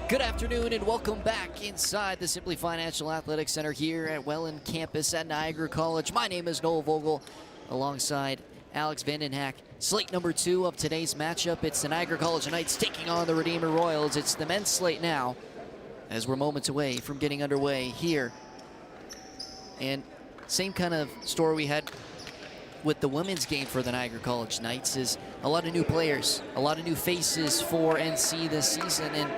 Good afternoon and welcome back inside the Simply Financial Athletic Center here at Welland campus at Niagara College. My name is Noel Vogel alongside Alex Vandenhack. Slate number 2 of today's matchup. It's the Niagara College Knights taking on the Redeemer Royals. It's the men's slate now as we're moments away from getting underway here. And same kind of story we had with the women's game for the Niagara College Knights is a lot of new players, a lot of new faces for NC this season. And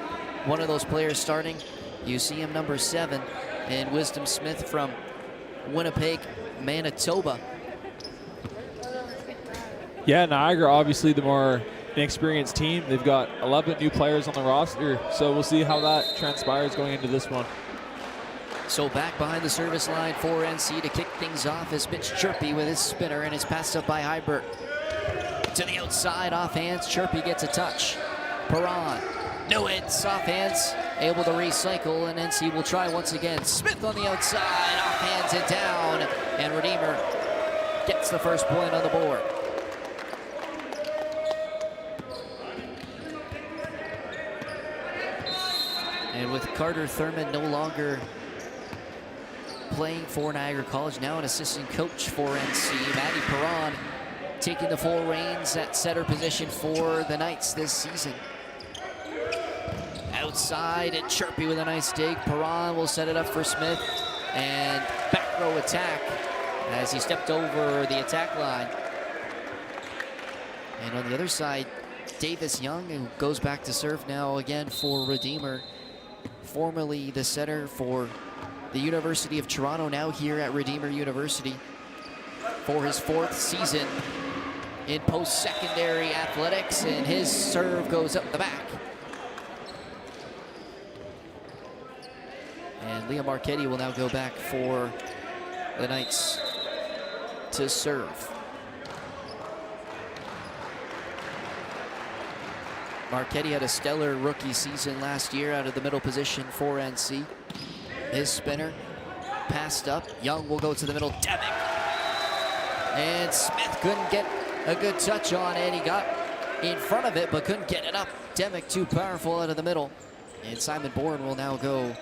one of those players starting, you see him, number 7, and Wisdom Smith from Winnipeg, Manitoba. Yeah, Niagara, obviously the more inexperienced team. They've got 11 new players on the roster, so we'll see how that transpires going into this one. So back behind the service line for NC to kick things off is Mitch Chirpy with his spinner, and it's passed up by Hybert. To the outside, off hands, Chirpy gets a touch. Perron. No hits, off hands, able to recycle, and NC will try once again. Smith on the outside, off hands and down, and Redeemer gets the first point on the board. And with Carter Thurman no longer playing for Niagara College, now an assistant coach for NC, Matty Perron taking the full reins at setter position for the Knights this season. Outside and Chirpy with a nice dig. Perron will set it up for Smith, and back row attack as he stepped over the attack line. And on the other side, Davis Young, who goes back to serve now again for Redeemer, formerly the center for the University of Toronto, now here at Redeemer University for his 4th season in post-secondary athletics, and his serve goes up the back. And Liam Marchetti will now go back for the Knights to serve. Marchetti had a stellar rookie season last year out of the middle position for NC. His spinner passed up. Young will go to the middle. Demick. And Smith couldn't get a good touch on it. He got in front of it but couldn't get it up. Demick too powerful out of the middle. And Simon Bourne will now go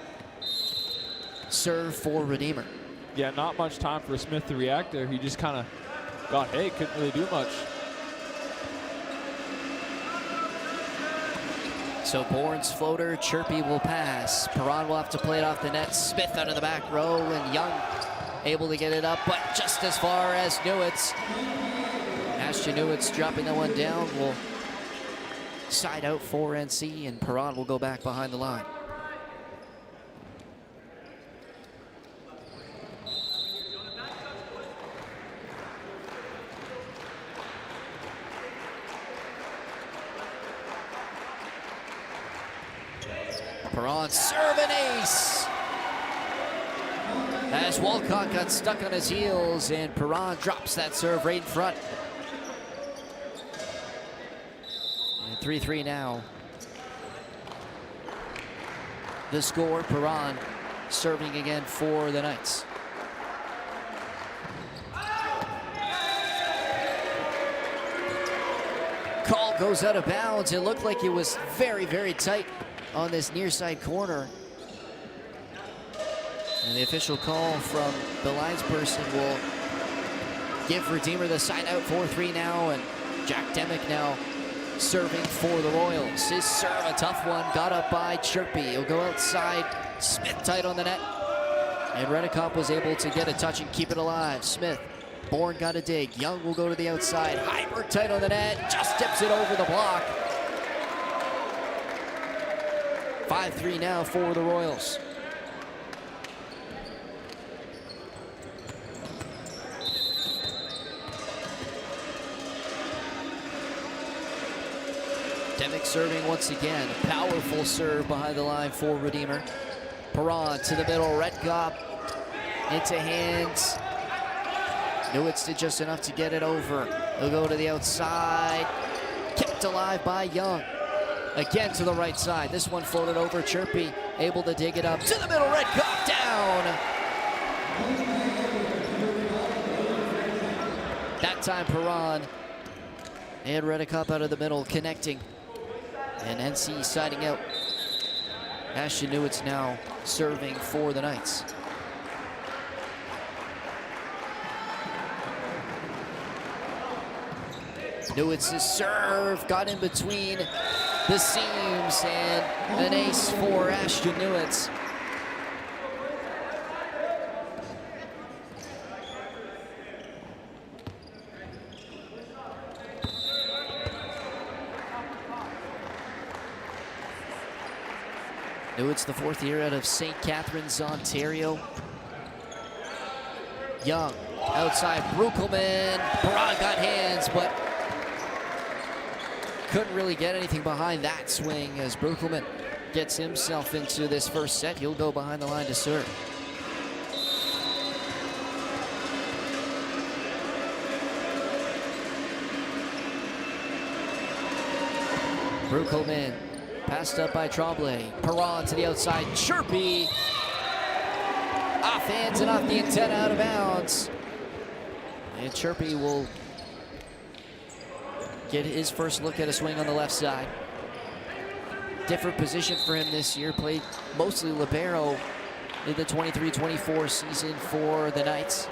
serve for Redeemer. Yeah, not much time for Smith to react there. He just kind of got hit, couldn't really do much. So Bourne's floater, Chirpy will pass. Perron will have to play it off the net. Smith out of the back row, and Young able to get it up, but just as far as Newitz. Ashton Newitz dropping that one down will side out for NC, and Perron will go back behind the line. Perron serve and ace. As Walcott got stuck on his heels, and Perron drops that serve right in front. And 3-3 now. The score, Perron serving again for the Knights. Call goes out of bounds. It looked like it was very, very tight on this near side corner. And the official call from the linesperson will give Redeemer the side out. 4-3 now, and Jack Demick now serving for the Royals. His serve, a tough one, got up by Chirpy. He'll go outside, Smith tight on the net. And Redekop was able to get a touch and keep it alive. Smith, Bourne got a dig. Young will go to the outside. Heiberg tight on the net, just tips it over the block. 5-3 now for the Royals. Demick serving once again. A powerful serve behind the line for Redeemer. Perron to the middle. Redkop into hands. Newitz did just enough to get it over. He'll go to the outside. Kept alive by Young. Again to the right side. This one floated over. Chirpy able to dig it up. To the middle. Redkop down. That time Perron and Redekop out of the middle connecting. And NC siding out. Ashton Newitz now serving for the Knights. Newitz's serve got in between the seams, and an ace for Ashton Newitz. Newitz, the fourth year out of St. Catharines, Ontario. Young, outside, Brukelman. Perron got hands, but couldn't really get anything behind that swing as Brukelman gets himself into this first set. He'll go behind the line to serve. Brukelman passed up by Tremblay. Perron to the outside. Chirpy. Off hands and off the antenna, out of bounds. And Chirpy will get his first look at a swing on the left side. Different position for him this year. Played mostly libero in the 23-24 season for the Knights.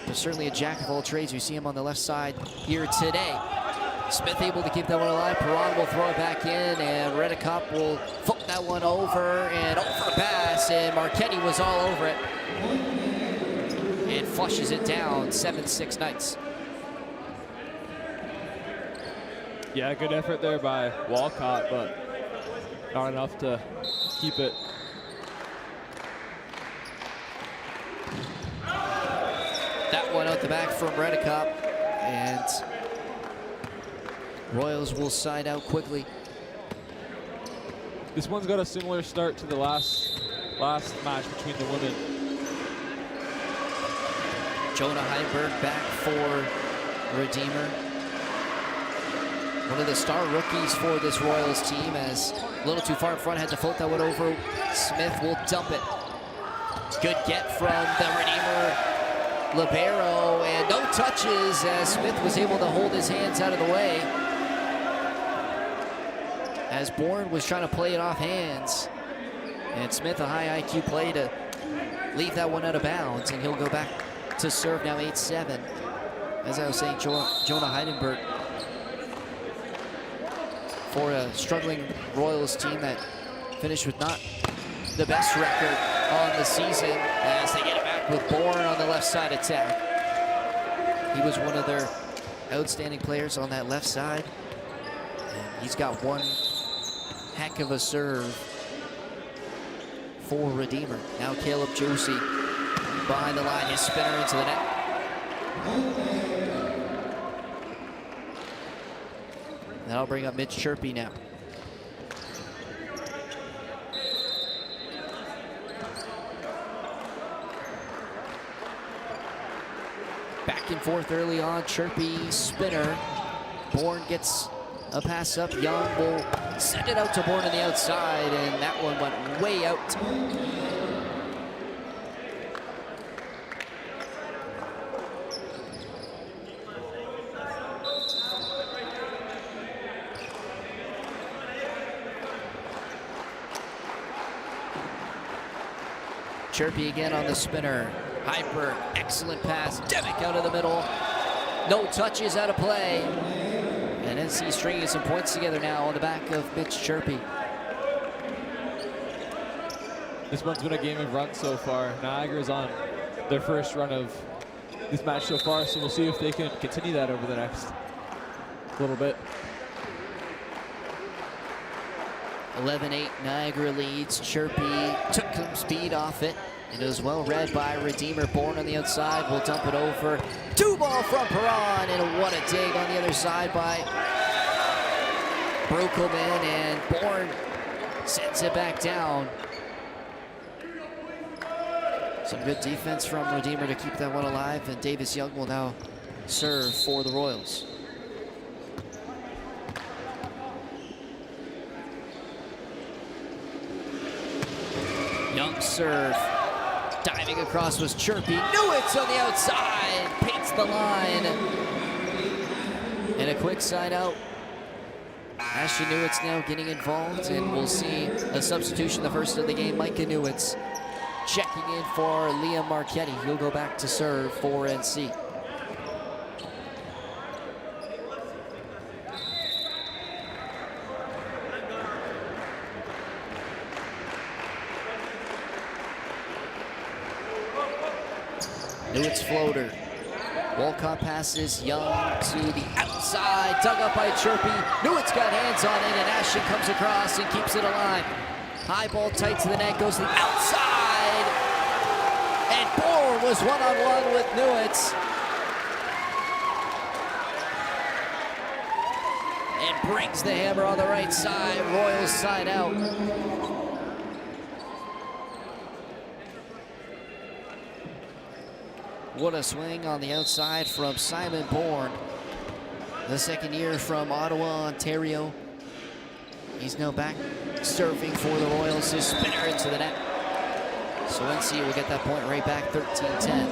But certainly a jack of all trades. We see him on the left side here today. Smith able to keep that one alive. Perron will throw it back in, and Redekop will flip that one over and overpass, and Marchetti was all over it. And flushes it down, 7-6 Knights. Yeah, good effort there by Walcott, but not enough to keep it. That one out the back from Redekop, and Royals will side out quickly. This one's got a similar start to the last match between the women. Jonah Heiberg back for Redeemer. One of the star rookies for this Royals team, as a little too far in front, had to float that one over. Smith will dump it. Good get from the Redeemer libero, and no touches as Smith was able to hold his hands out of the way. As Bourne was trying to play it off hands. And Smith, a high IQ play to leave that one out of bounds, and he'll go back to serve now 8-7. As I was saying, Jonah Heidenberg, for a struggling Royals team that finished with not the best record on the season, as they get it back with Bourne on the left side attack. He was one of their outstanding players on that left side. He's got one heck of a serve for Redeemer. Now Caleb Josie behind the line, his spinner into the net. That'll bring up Mitch Chirpy now. Back and forth early on, Chirpy spinner. Bourne gets a pass up. Young will send it out to Bourne on the outside, and that one went way out. Chirpy again on the spinner. Hyper, excellent pass. Demick out of the middle. No touches out of play. And NC stringing some points together now on the back of Mitch Chirpy. This one's been a game of runs so far. Niagara's on their first run of this match so far, so we'll see if they can continue that over the next little bit. 11-8, Niagara leads. Chirpy took some speed off it. And it was well read by Redeemer. Bourne on the outside will dump it over. 2-ball from Perron, and what a dig on the other side by Brokelman, and Bourne sends it back down. Some good defense from Redeemer to keep that one alive, and Davis Young will now serve for the Royals. Young serve. Diving across was Chirpy. Newitz on the outside. Paints the line. And a quick side out. Ashton Newitz now getting involved, and we'll see a substitution the first of the game. Micah Newitz checking in for Liam Marchetti. He'll go back to serve for NC. Newitz floater. Walcott passes Young to the outside. Dug up by Chirpy. Newitz got hands on it, and Ashton comes across and keeps it alive. High ball tight to the net, goes to the outside. And Bourne was one-on-one with Newitz. And brings the hammer on the right side. Royals side out. What a swing on the outside from Simon Bourne. The second year from Ottawa, Ontario. He's now back serving for the Royals. His spinner into the net. So NC will get that point right back, 13-10.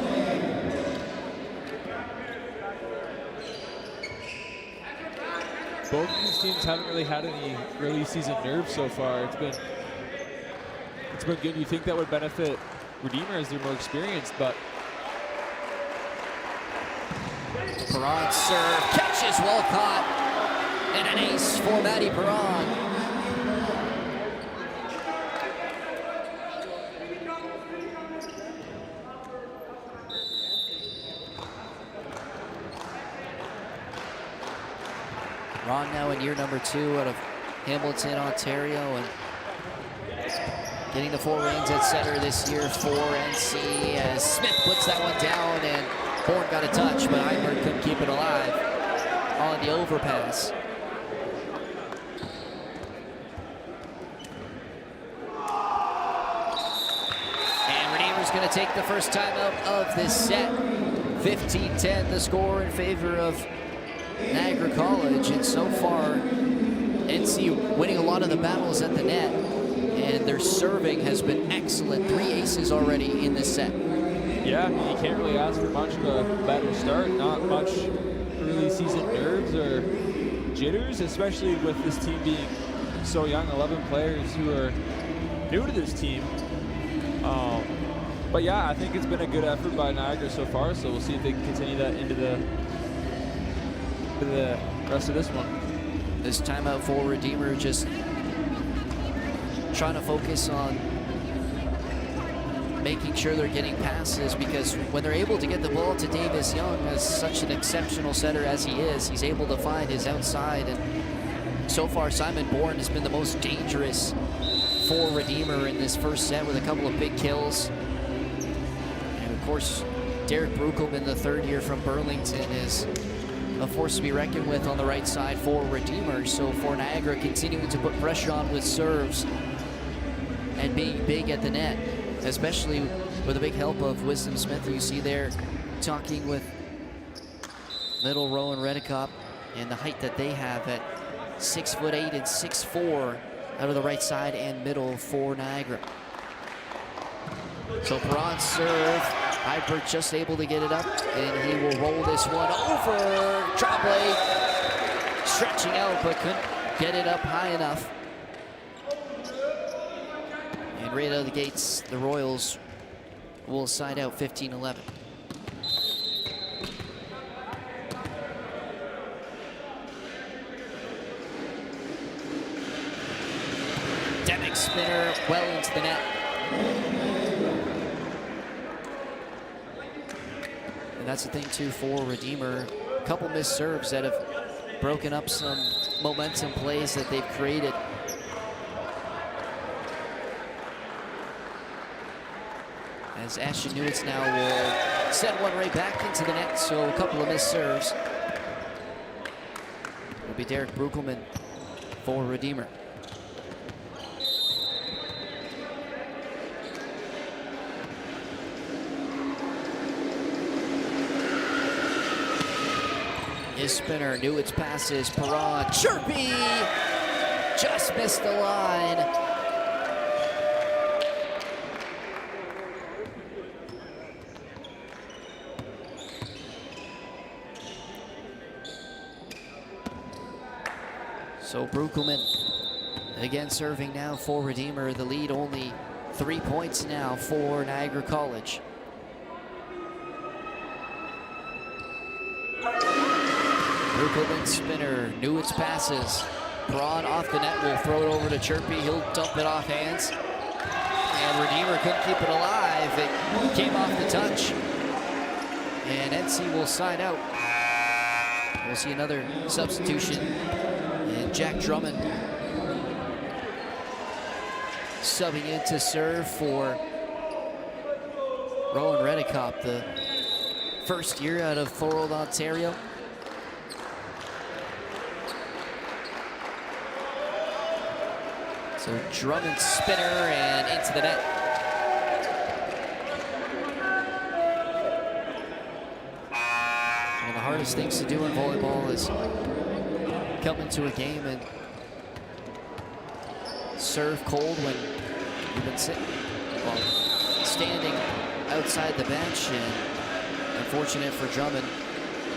Both of these teams haven't really had any early season nerves so far. It's been good. You think that would benefit Redeemer as they're more experienced, but Perron serve, catches Walcott, and an ace for Matty Perron. Perron now in year number 2 out of Hamilton, Ontario, and getting the 4 rings at center this year for NC as Smith puts that one down, and Bourne got a touch, but Einberg couldn't keep it alive on the overpass. And Redeemer's going to take the first time out of this set. 15-10, the score in favor of Niagara College. And so far, NC winning a lot of the battles at the net. And their serving has been excellent. 3 aces already in this set. yeah, you can't really ask for much of a better start. Not much early season nerves or jitters, especially with this team being so young, 11 players who are new to this team. But yeah, I think it's been a good effort by Niagara so far, so we'll see if they can continue that into the rest of this one. This timeout for Redeemer, just trying to focus on making sure they're getting passes, because when they're able to get the ball to Davis Young, as such an exceptional setter as he is, he's able to find his outside and So far, Simon Bourne has been the most dangerous for Redeemer in this first set with a couple of big kills. And of course, Derek Bruckelman, the third year from Burlington, is a force to be reckoned with on the right side for Redeemer. So for Niagara, continuing to put pressure on with serves and being big at the net, especially with the big help of Wisdom Smith, you see there talking with middle Rowan Redicop, and the height that they have at 6'8" and 6'4" out of the right side and middle for Niagara. So Perron's serve, Hyberg just able to get it up, and he will roll this one over. Tremblay stretching out, but couldn't get it up high enough. And right out of the gates, the Royals will side out 15-11. Demick spinner well into the net. And that's the thing too for Redeemer. A couple missed serves that have broken up some momentum plays that they've created. As Ashton Newitz now will send one right back into the net, so a couple of missed serves. It'll be Derek Bruckelman for Redeemer. His spinner, Newitz passes, Perron, chirpy! Just missed the line. So Bruckelman again serving now for Redeemer. The lead only 3 points now for Niagara College. Bruckelman spinner, Newitz passes. Perron off the net, will throw it over to Chirpy. He'll dump it off hands. And Redeemer couldn't keep it alive. It came off the touch. And NC will side out. We'll see another substitution. And Jack Drummond subbing in to serve for Rowan Redicop, the first year out of Thorold, Ontario. So Drummond spinner and into the net. One of the hardest things to do in volleyball is come into a game and serve cold when you've been sitting, well, standing outside the bench. And unfortunate for Drummond,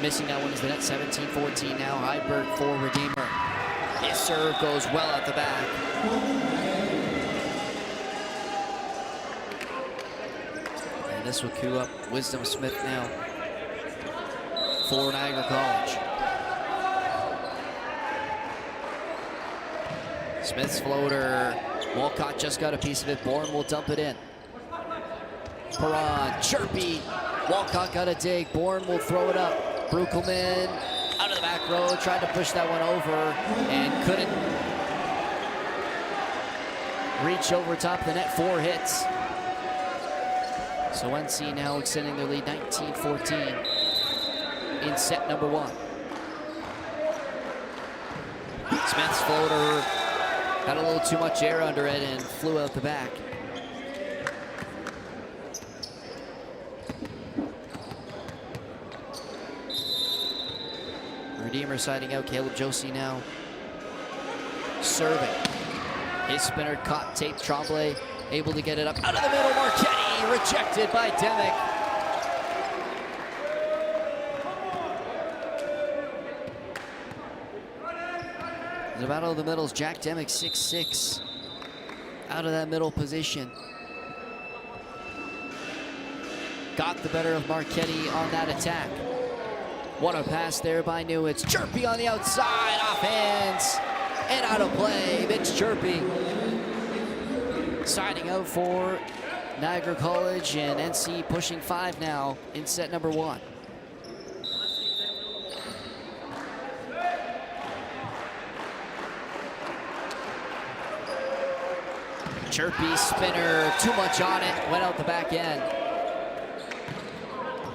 missing that one is the net. 17-14 now. Hyberg for Redeemer. His serve goes well at the back. And this will cue up Wisdom Smith now for Niagara College. Smith's floater. Walcott just got a piece of it. Bourne will dump it in. Perron, chirpy. Walcott got a dig. Bourne will throw it up. Bruckelman out of the back row, tried to push that one over and couldn't reach over top of the net. 4 hits. So NC now extending their lead 19-14 in set number 1. Smith's floater had a little too much air under it and flew out the back. Redeemer siding out. Caleb Josie now serving. His spinner caught, taped. Tremblay able to get it up out of the middle. Marchetti rejected by Demick. The battle of the middles. Jack Demick 6'6", out of that middle position. Got the better of Marchetti on that attack. What a pass there by Newitz. Chirpy on the outside, off hands, and out of play. Mitch Chirpy siding out for Niagara College, and NC pushing 5 now in set number 1. Chirpy spinner, too much on it, went out the back end.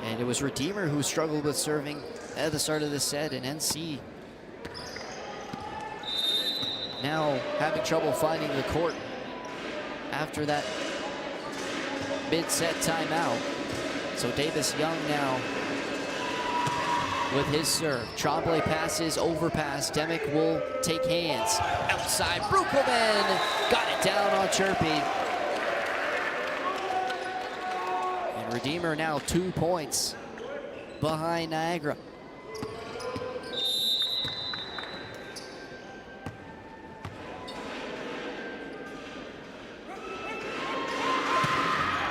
And it was Redeemer who struggled with serving at the start of the set, and NC now having trouble finding the court after that mid-set timeout. So Davis Young now with his serve. Tremblay passes, overpass. Demick will take hands. Outside, Brukelman got it down on Chirpy. And Redeemer now 2 points behind Niagara.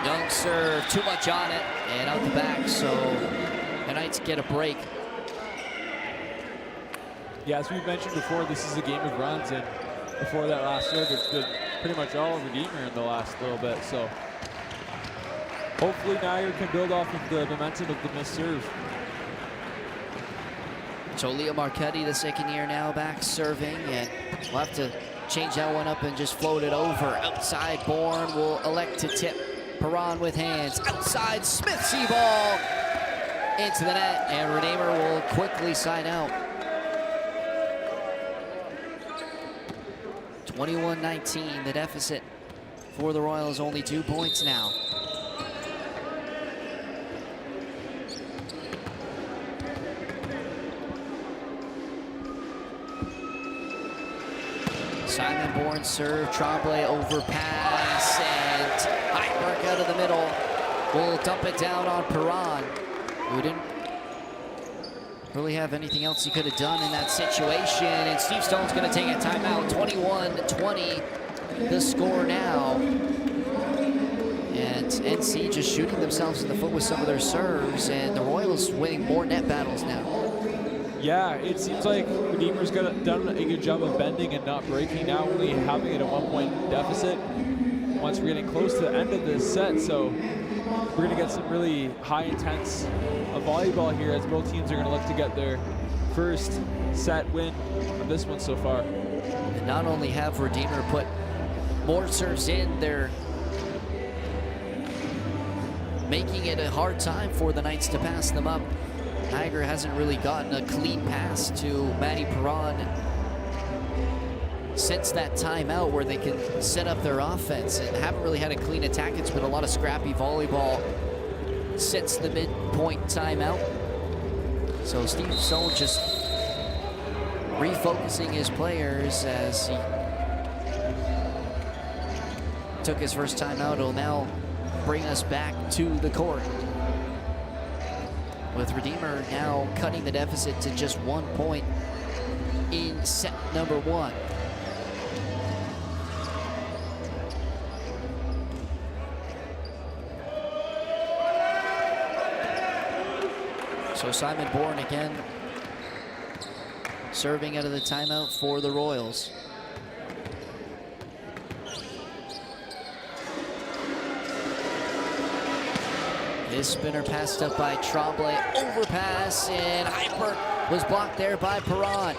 Young serve, too much on it, and out the back, so the Knights get a break. Yeah, as we've mentioned before, this is a game of runs, and before that last serve, it's been pretty much all Redeemer in the last little bit, so hopefully Niagara can build off of the momentum of the missed serve. So Leo Marchetti, the second year now, back serving, and we'll have to change that one up and just float it over. Outside, Bourne will elect to tip. Perron with hands. Outside, Smith see ball into the net, and Redeemer will quickly sign out. 21-19, the deficit for the Royals, only 2 points now. Simon Bourne serve, Tremblay overpass, and Heiberg out of the middle will dump it down on Perron, who didn't really have anything else he could have done in that situation. And Steve Stone's going to take a timeout. 21-20, the score now. And NC just shooting themselves in the foot with some of their serves, and the Royals winning more net battles now. Yeah, it seems like Redeemer's done a good job of bending and not breaking, now only having it a 1 point deficit once we're getting close to the end of this set. So we're going to get some really high intense volleyball here, as both teams are going to look to get their first set win of this one so far. And not only have Redeemer put more serves in, they're making it a hard time for the Knights to pass them up. Niagara hasn't really gotten a clean pass to Matty Perron since that timeout where they can set up their offense, and haven't really had a clean attack. It's been a lot of scrappy volleyball since the midpoint timeout. So Steve Stone just refocusing his players as he took his first timeout. It'll now bring us back to the court, with Redeemer now cutting the deficit to just 1 point in set number 1. So Simon Bourne again serving out of the timeout for the Royals. His spinner passed up by Tremblay, overpass, and Hyper was blocked there by Perron.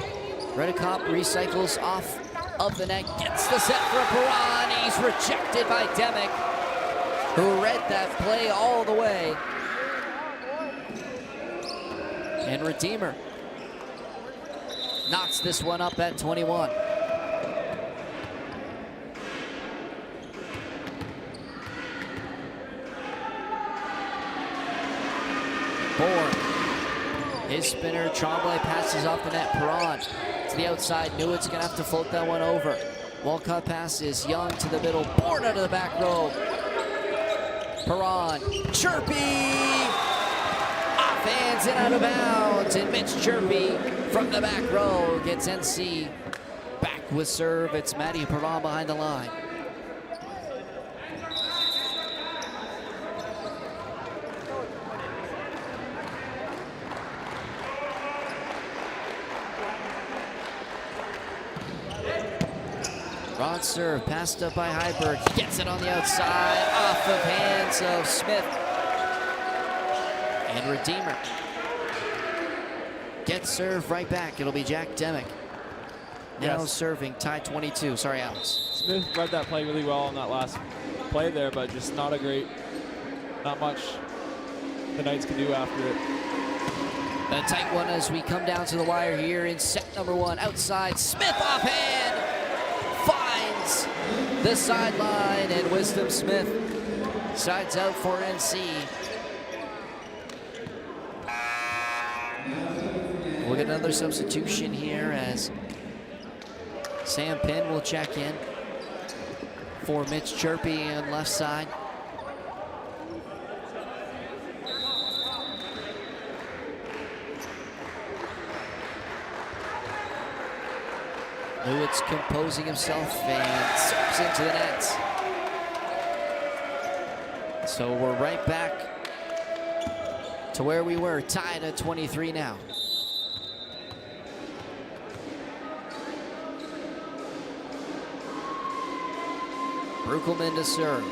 Redicop recycles off of the net, gets the set for Perron. He's rejected by Demick, who read that play all the way. And Redeemer knocks this one up at 21. Bourne, his spinner, Tremblay passes off the net. Perron to the outside. Newitt's gonna have to float that one over. Walcott passes, Young to the middle. Bourne out of the back row. Perron, Chirpy, off hands and out of bounds. And Mitch Chirpy from the back row gets NC back with serve. It's Matty Perron behind the line. Broad serve, passed up by Heiberg. He gets it on the outside, off of hands of Smith. And Redeemer gets served right back. It'll be Jack Demick. now Yes. serving, tied 22. Sorry, Alex. Smith read that play really well on that last play there, but just not much the Knights can do after it. A tight one as we come down to the wire here in set number 1. Outside, Smith offhand finds the sideline, and Wisdom Smith sides out for NC. We'll get another substitution here as Sam Penn will check in for Mitch Chirpy on left side. Lewis composing himself and serves into the net. So we're right back to where we were, tied at 23 now. Brukelman to serve.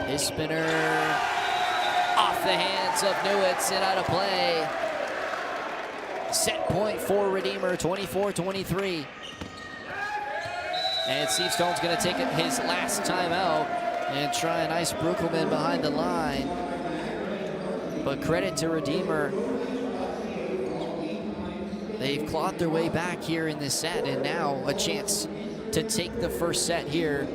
His spinner off the hands of Newitz and out of play. Set point for Redeemer, 24-23. And Steve Stone's going to take it his last time out and try an ice Brukelman behind the line. But credit to Redeemer. They've clawed their way back here in this set, and now a chance to take the first set here,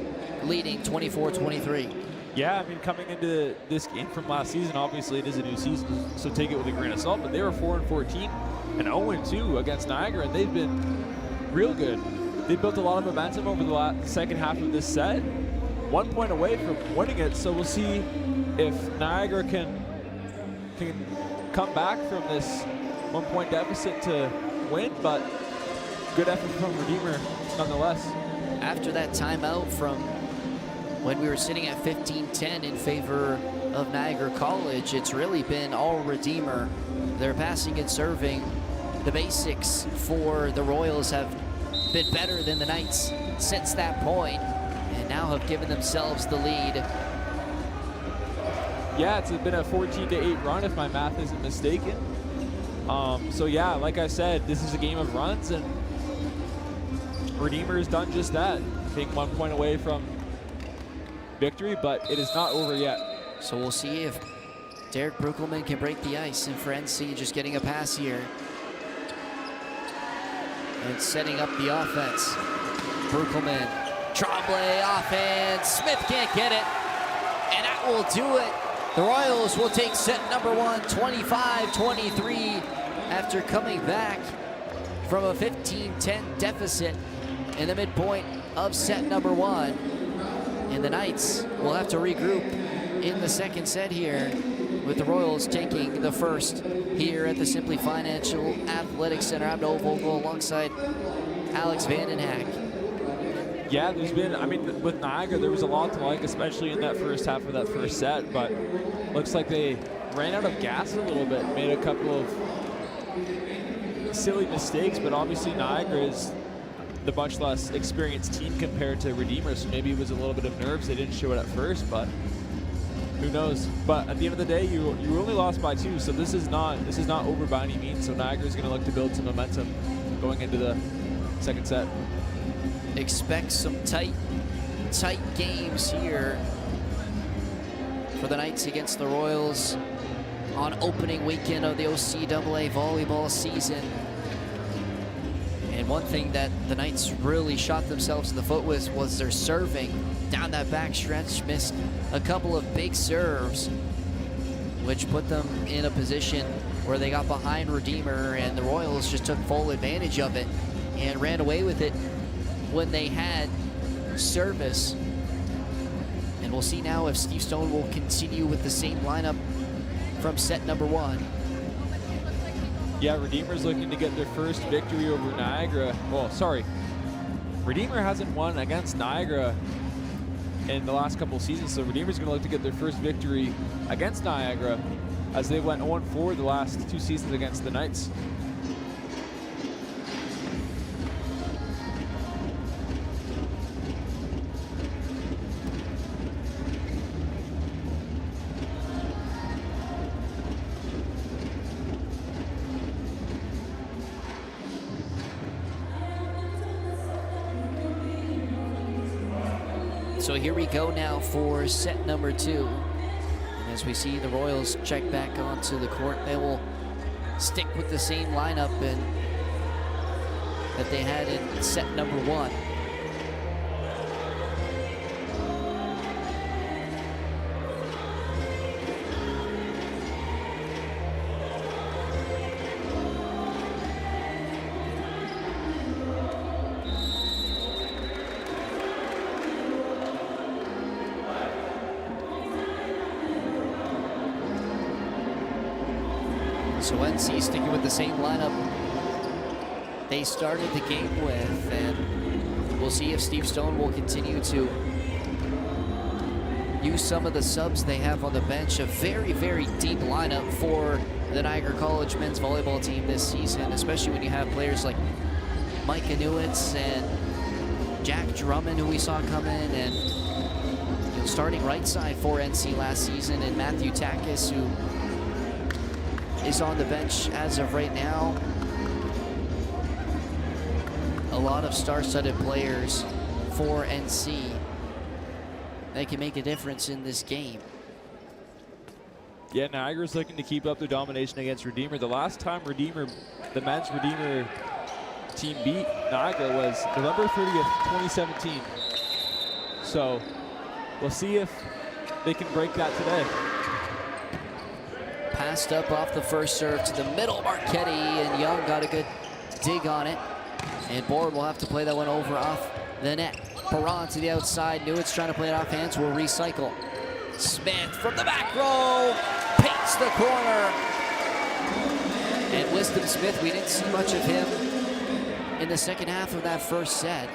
leading 24-23. Yeah, I mean, coming into this game from last season, obviously it is a new season, so take it with a grain of salt, but they were 4-14 and 0-2 against Niagara, and they've been real good. They built a lot of momentum over the second half of this set, 1 point away from winning it, so we'll see if Niagara can come back from this 1 point deficit to win, but good effort from Redeemer nonetheless. After that timeout from when we were sitting at 15-10 in favor of Niagara College, it's really been all Redeemer. They're passing and serving. The basics for the Royals have been better than the Knights since that point, and now have given themselves the lead. Yeah, it's been a 14-8 run if my math isn't mistaken. So yeah, like I said, this is a game of runs, and Redeemer has done just that, being 1 point away from victory, but it is not over yet. So we'll see if Derek Brukelman can break the ice, and for NC just getting a pass here. And setting up the offense. Brukelman, Tremblay offhand, Smith can't get it, and that will do it. The Royals will take set number 1, 25-23, after coming back from a 15-10 deficit in the midpoint of set number 1. And the Knights will have to regroup in the second set here, with the Royals taking the first here at the Simply Financial Athletic Center. I'm Noel Vogel alongside Alex Vandenhack. Yeah, there's been, I mean, with Niagara, there was a lot to like, especially in that first half of that first set, but looks like they ran out of gas a little bit, made a couple of silly mistakes, but obviously Niagara is the much less experienced team compared to Redeemer, so maybe it was a little bit of nerves. They didn't show it at first, but who knows? But at the end of the day, you only lost by 2, so this is not over by any means. So Niagara is going to look to build some momentum going into the second set. Expect some tight games here for the Knights against the Royals on opening weekend of the OCAA volleyball season. And one thing that the Knights really shot themselves in the foot with was their serving down that back stretch. Missed a couple of big serves, which put them in a position where they got behind Redeemer, and the Royals just took full advantage of it and ran away with it when they had service. And we'll see now if Steve Stone will continue with the same lineup from set number 1. Yeah, Redeemer's looking to get their first victory over Niagara. Well, sorry, Redeemer hasn't won against Niagara in the last couple of seasons, so Redeemer's going to look to get their first victory against Niagara, as they went 0-4 the last 2 seasons against the Knights. So here we go now for set number 2. And as we see the Royals check back onto the court, they will stick with the same lineup that they had in set number 1. So NC sticking with the same lineup they started the game with, and we'll see if Steve Stone will continue to use some of the subs they have on the bench. A very, very deep lineup for the Niagara College men's volleyball team this season, especially when you have players like Mike Inuits and Jack Drummond, who we saw come in, and starting right side for NC last season, and Matthew Takis, who is on the bench as of right now. A lot of star-studded players for NC. They can make a difference in this game. Yeah, Niagara's looking to keep up their domination against Redeemer. The last time the men's Redeemer team beat Niagara was November 30th, 2017. So we'll see if they can break that today. Passed up off the first serve to the middle. Marchetti, and Young got a good dig on it. And Board will have to play that one over off the net. Perron to the outside. Newitt's trying to play it off hands. Will recycle. Smith from the back row paints the corner. And Wisdom Smith, we didn't see much of him in the second half of that first set.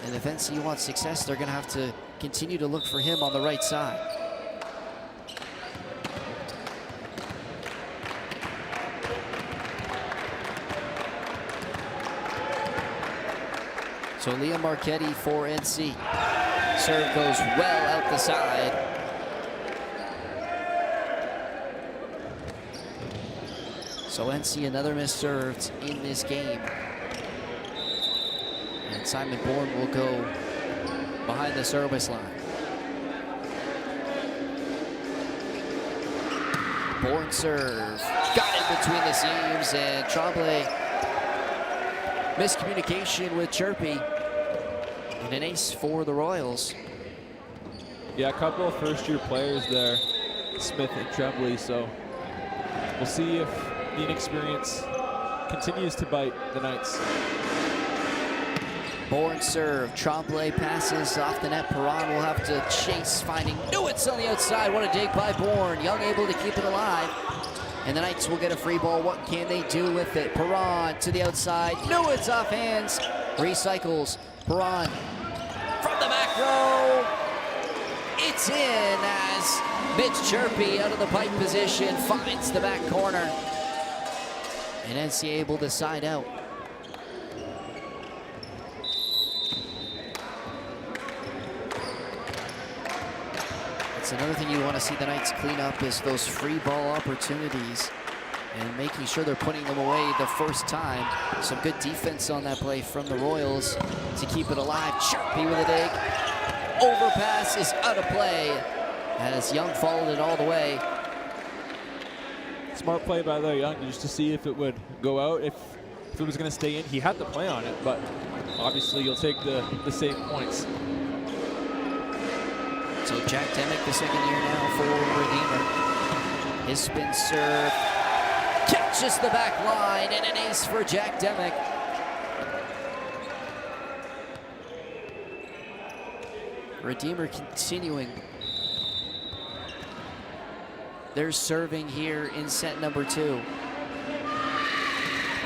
And if NC wants success, they're going to have to continue to look for him on the right side. So Liam Marchetti for NC. Serve goes well out the side. So NC another missed serves in this game. And Simon Bourne will go behind the service line. Bourne serve. Got it between the seams, and Tremblay miscommunication with Chirpy. And an ace for the Royals. Yeah, a couple of first-year players there, Smith and Tremblay, so we'll see if the inexperience continues to bite the Knights. Bourne serve. Tremblay passes off the net. Perron will have to chase, finding Newitt's on the outside. What a dig by Bourne. Young able to keep it alive. And the Knights will get a free ball. What can they do with it? Perron to the outside. Newitt's off hands. Recycles. Perron from the back row. It's in as Mitch Chirpy out of the pipe position finds the back corner. And NC able to side out. That's another thing you want to see the Knights clean up, is those free ball opportunities and making sure they're putting them away the first time. Some good defense on that play from the Royals to keep it alive. Chirpy with a dig. Overpass is out of play as Young followed it all the way. Smart play by Larry Young just to see if it would go out, if it was going to stay in. He had the play on it, but obviously you'll take the save points. So Jack Demick, the second year now for Redeemer. His spin serve catches the back line, and an ace for Jack Demick. Redeemer continuing their serving here in set number 2.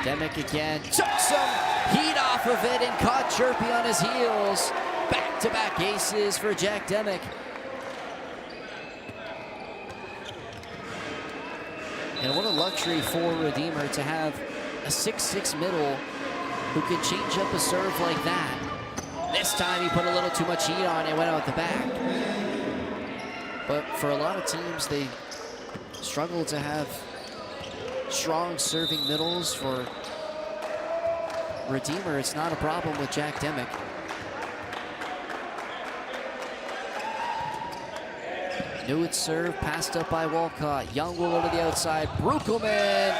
Demick again took some heat off of it and caught Chirpy on his heels. Back-to-back aces for Jack Demick. And what a luxury for Redeemer to have a 6'6" middle who can change up a serve like that. This time he put a little too much heat on it, went out the back. But for a lot of teams, they struggle to have strong serving middles. For Redeemer, it's not a problem with Jack Demick. Newitt serve, passed up by Walcott. Young will go to the outside. Brukelman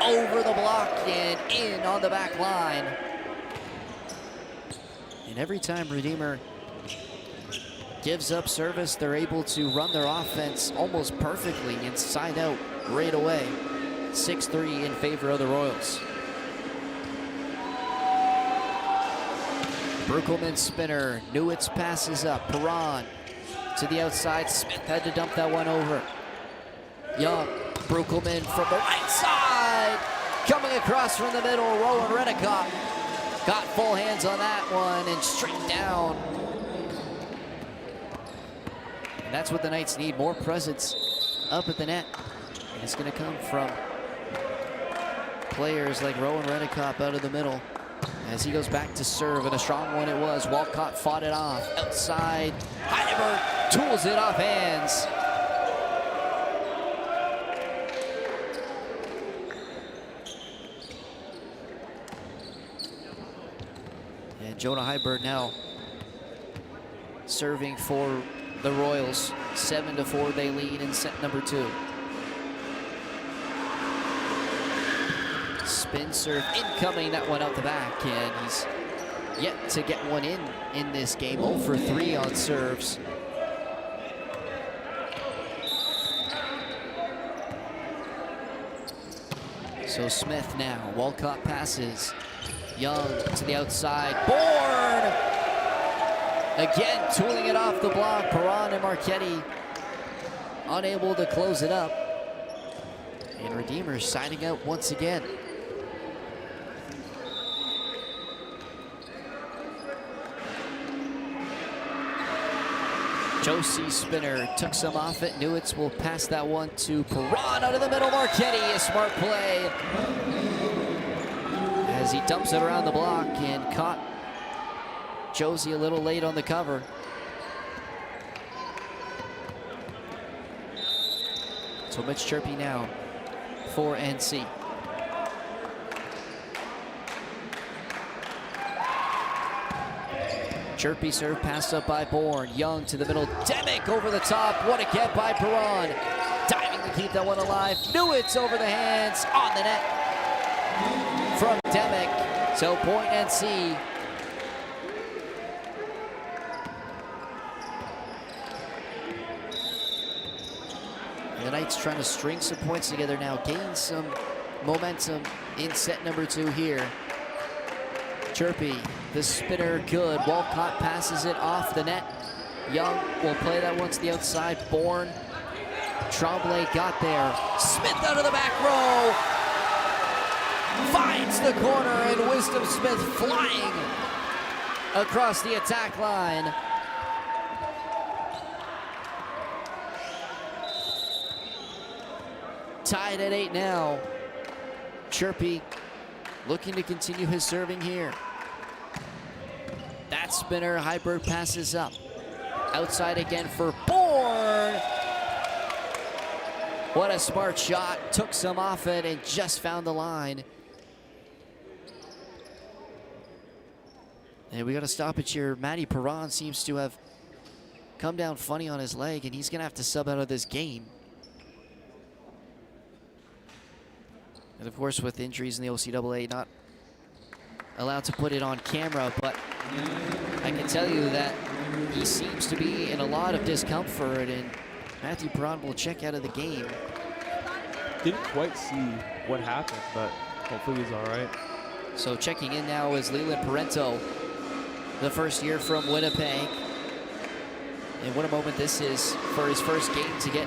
over the block and in on the back line. And every time Redeemer gives up service, they're able to run their offense almost perfectly inside out right away. 6-3 in favor of the Royals. Brukelman spinner. Newitt's passes up. Perron to the outside. Smith had to dump that one over. Young. Brukelman from the right side. Coming across from the middle. Rowan Redicott got full hands on that one and straight down. And that's what the Knights need. More presence up at the net. And it's going to come from players like Rowan Redicott out of the middle. As he goes back to serve, and a strong one it was. Walcott fought it off. Outside, Heidelberg tools it off hands. And Jonah Heiberg now serving for the Royals. 7-4 they lead in set number 2. Spin serve incoming, that one out the back, and he's yet to get one in this game. 0 for 3 on serves. So Smith now, Walcott passes. Young to the outside, Bourne! Again, tooling it off the block. Perron and Marchetti unable to close it up. And Redeemer siding out once again. Josie spinner took some off it. Newitz will pass that one to Perron out of the middle. Marchetti, a smart play as he dumps it around the block and caught Josie a little late on the cover. So Mitch Chirpy now for NC. Chirpy serve passed up by Bourne. Young to the middle. Demick over the top. What a get by Perron. Diving to keep that one alive. Newitz over the hands on the net from Demick. So point NC. The Knights trying to string some points together now. Gain some momentum in set number 2 here. Chirpy, the spinner, good. Walcott passes it off the net. Young will play that one to the outside. Bourne, Tremblay got there. Smith out of the back row. Finds the corner, and Wisdom Smith flying across the attack line. Tied at 8 now. Chirpy looking to continue his serving here. That spinner, Heiberg passes up. Outside again for Bourne. What a smart shot. Took some off it and just found the line. And we got a stoppage here. Matty Perron seems to have come down funny on his leg, and he's going to have to sub out of this game. And of course, with injuries in the OCAA, not allowed to put it on camera, but I can tell you that he seems to be in a lot of discomfort, and Matthew Perron will check out of the game. Didn't quite see what happened, but hopefully he's all right. So checking in now is Leland Parento, the first year from Winnipeg. And what a moment this is for his first game to get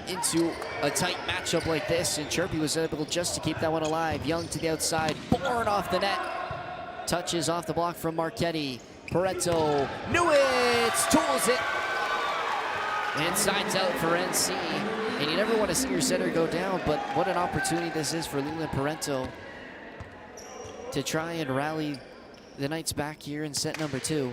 into a tight matchup like this, and Chirpy was able just to keep that one alive. Young to the outside, Bourne off the net. Touches off the block from Marchetti. Parento, Newitz tools it. And sides out for NC. And you never want to see your center go down, but what an opportunity this is for Leland Parento to try and rally the Knights back here in set number 2.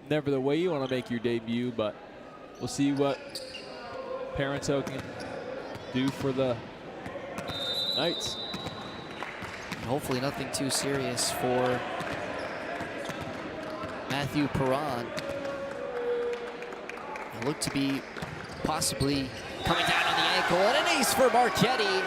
Never the way you want to make your debut, but we'll see what Parento can do for the Knights. And hopefully nothing too serious for Matthew Perron. It looked to be possibly coming down on the ankle, and an ace for Marchetti.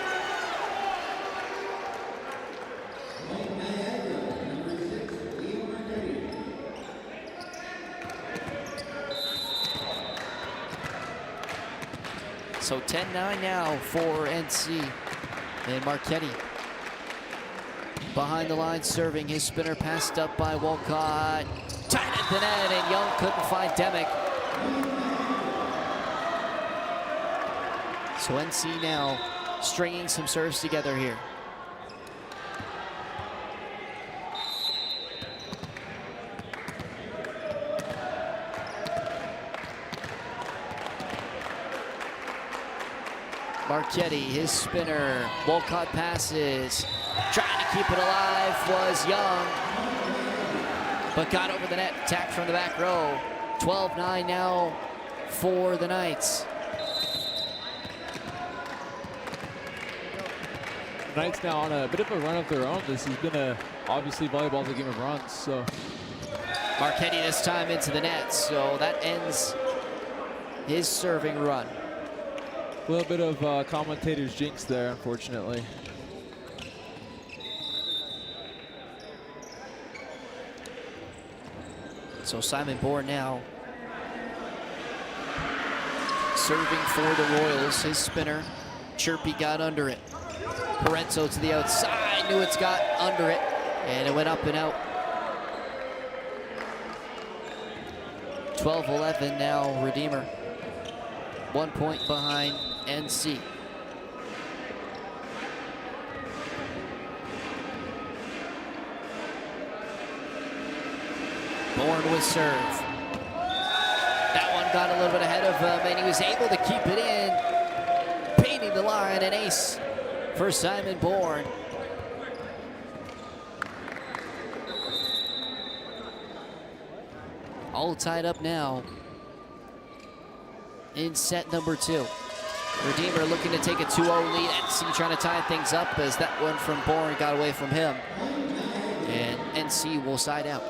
So 10-9 now for NC. And Marchetti behind the line serving. His spinner passed up by Walcott. Tight at the net, and Young couldn't find Demick. So NC now stringing some serves together here. Marchetti, his spinner. Walcott passes. Trying to keep it alive was Young, but got over the net, tapped from the back row. 12-9 now for the Knights. The Knights now on a bit of a run of their own. This has been obviously volleyball's a game of runs, so. Marchetti this time into the net, so that ends his serving run. A little bit of commentator's jinx there, unfortunately. So Simon Bourne now serving for the Royals. His spinner, Chirpy got under it. Parenzo to the outside, knew it's got under it, and it went up and out. 12-11 now, Redeemer. 1 point behind NC. Bourne with serve. That one got a little bit ahead of him, and he was able to keep it in. Painting the line, an ace for Simon Bourne. All tied up now in set number 2. Redeemer looking to take a 2-0 lead. NC trying to tie things up as that one from Bourne got away from him. And NC will side out.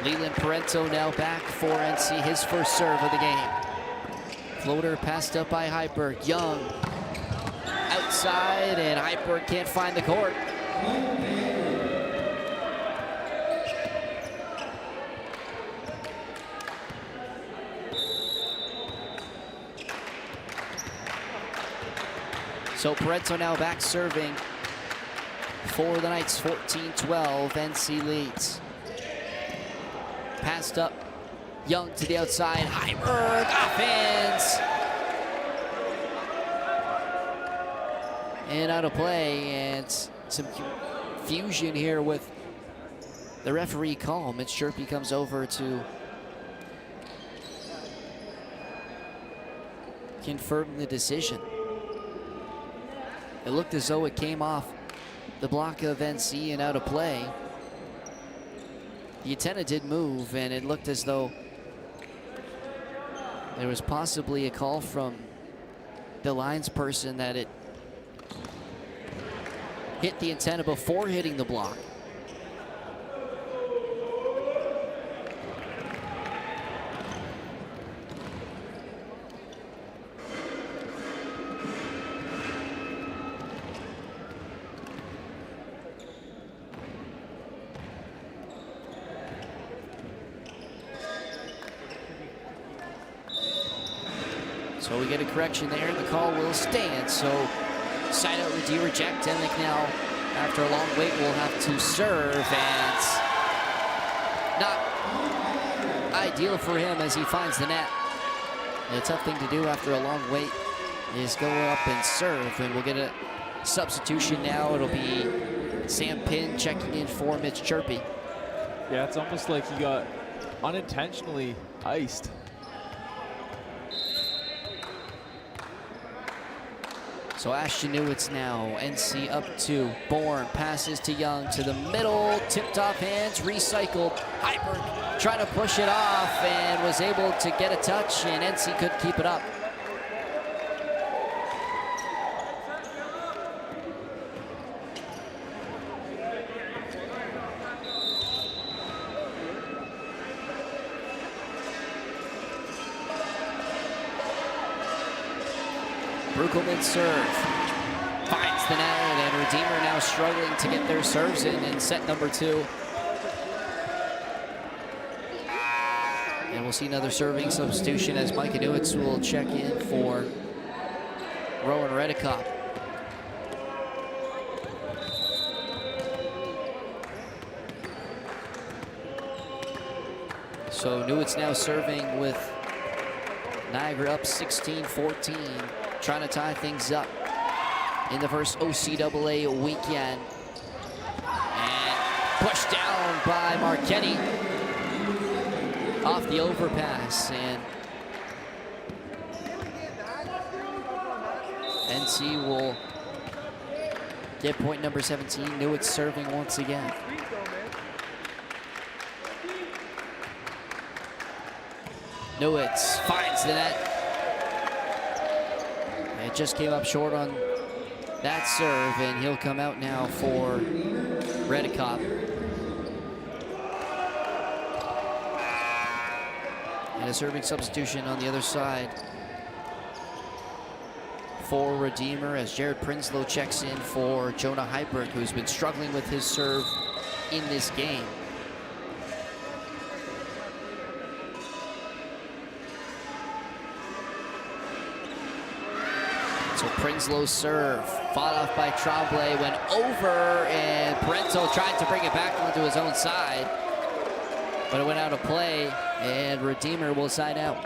Leland Parenzo now back for NC, his first serve of the game. Floater passed up by Heiberg. Young outside, and Heiberg can't find the court. So Parenzo now back serving for the Knights. 14-12, NC leads. Passed up, Young to the outside, Heiberg, offense! And out of play, and some confusion here with the referee call. Mitch Chirpy comes over to confirm the decision. It looked as though it came off the block of NC and out of play. The antenna did move, and it looked as though there was possibly a call from the lines person that it hit the antenna before hitting the block. So we get a correction there, and the call will stand. So side out Redeemer, Jack Demick now, after a long wait, will have to serve, and not ideal for him as he finds the net. And a tough thing to do after a long wait is go up and serve, and we'll get a substitution now. It'll be Sam Pinn checking in for Mitch Chirpy. Yeah, it's almost like he got unintentionally iced. So Ashton Newitz now, NC up 2. Bourne passes to Young to the middle, tipped off hands, recycled. Hyberg trying to push it off and was able to get a touch, and NC could keep it up. Brukelman serve, finds the net, and Redeemer now struggling to get their serves in set number 2. And we'll see another serving substitution as Micah Newitz will check in for Rowan Redekop. So Newitz now serving with Niagara up 16-14. Trying to tie things up in the first OCAA weekend. And pushed down by Marchetti off the overpass. And NC will get point number 17. Newitz serving once again. Newitz finds the net. It just came up short on that serve, and he'll come out now for Redekop. And a serving substitution on the other side for Redeemer as Jared Prinsloo checks in for Jonah Hyberg, who's been struggling with his serve in this game. So Prinsloo's serve, fought off by Tremblay, went over, and Parenteau tried to bring it back onto his own side, but it went out of play, and Redeemer will side out.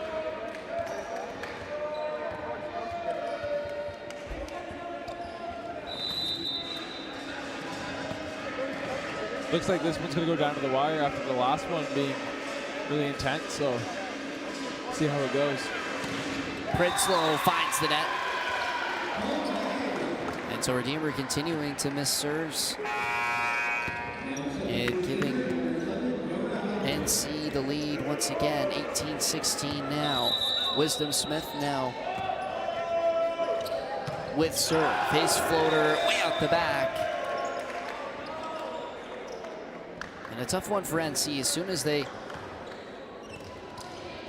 Looks like this one's going to go down to the wire after the last one being really intense, so see how it goes. Prinsloo finds the net. And so Redeemer continuing to miss serves and giving NC the lead once again, 18-16 now. Wisdom Smith now with serve. Face floater way out the back. And a tough one for NC. As soon as they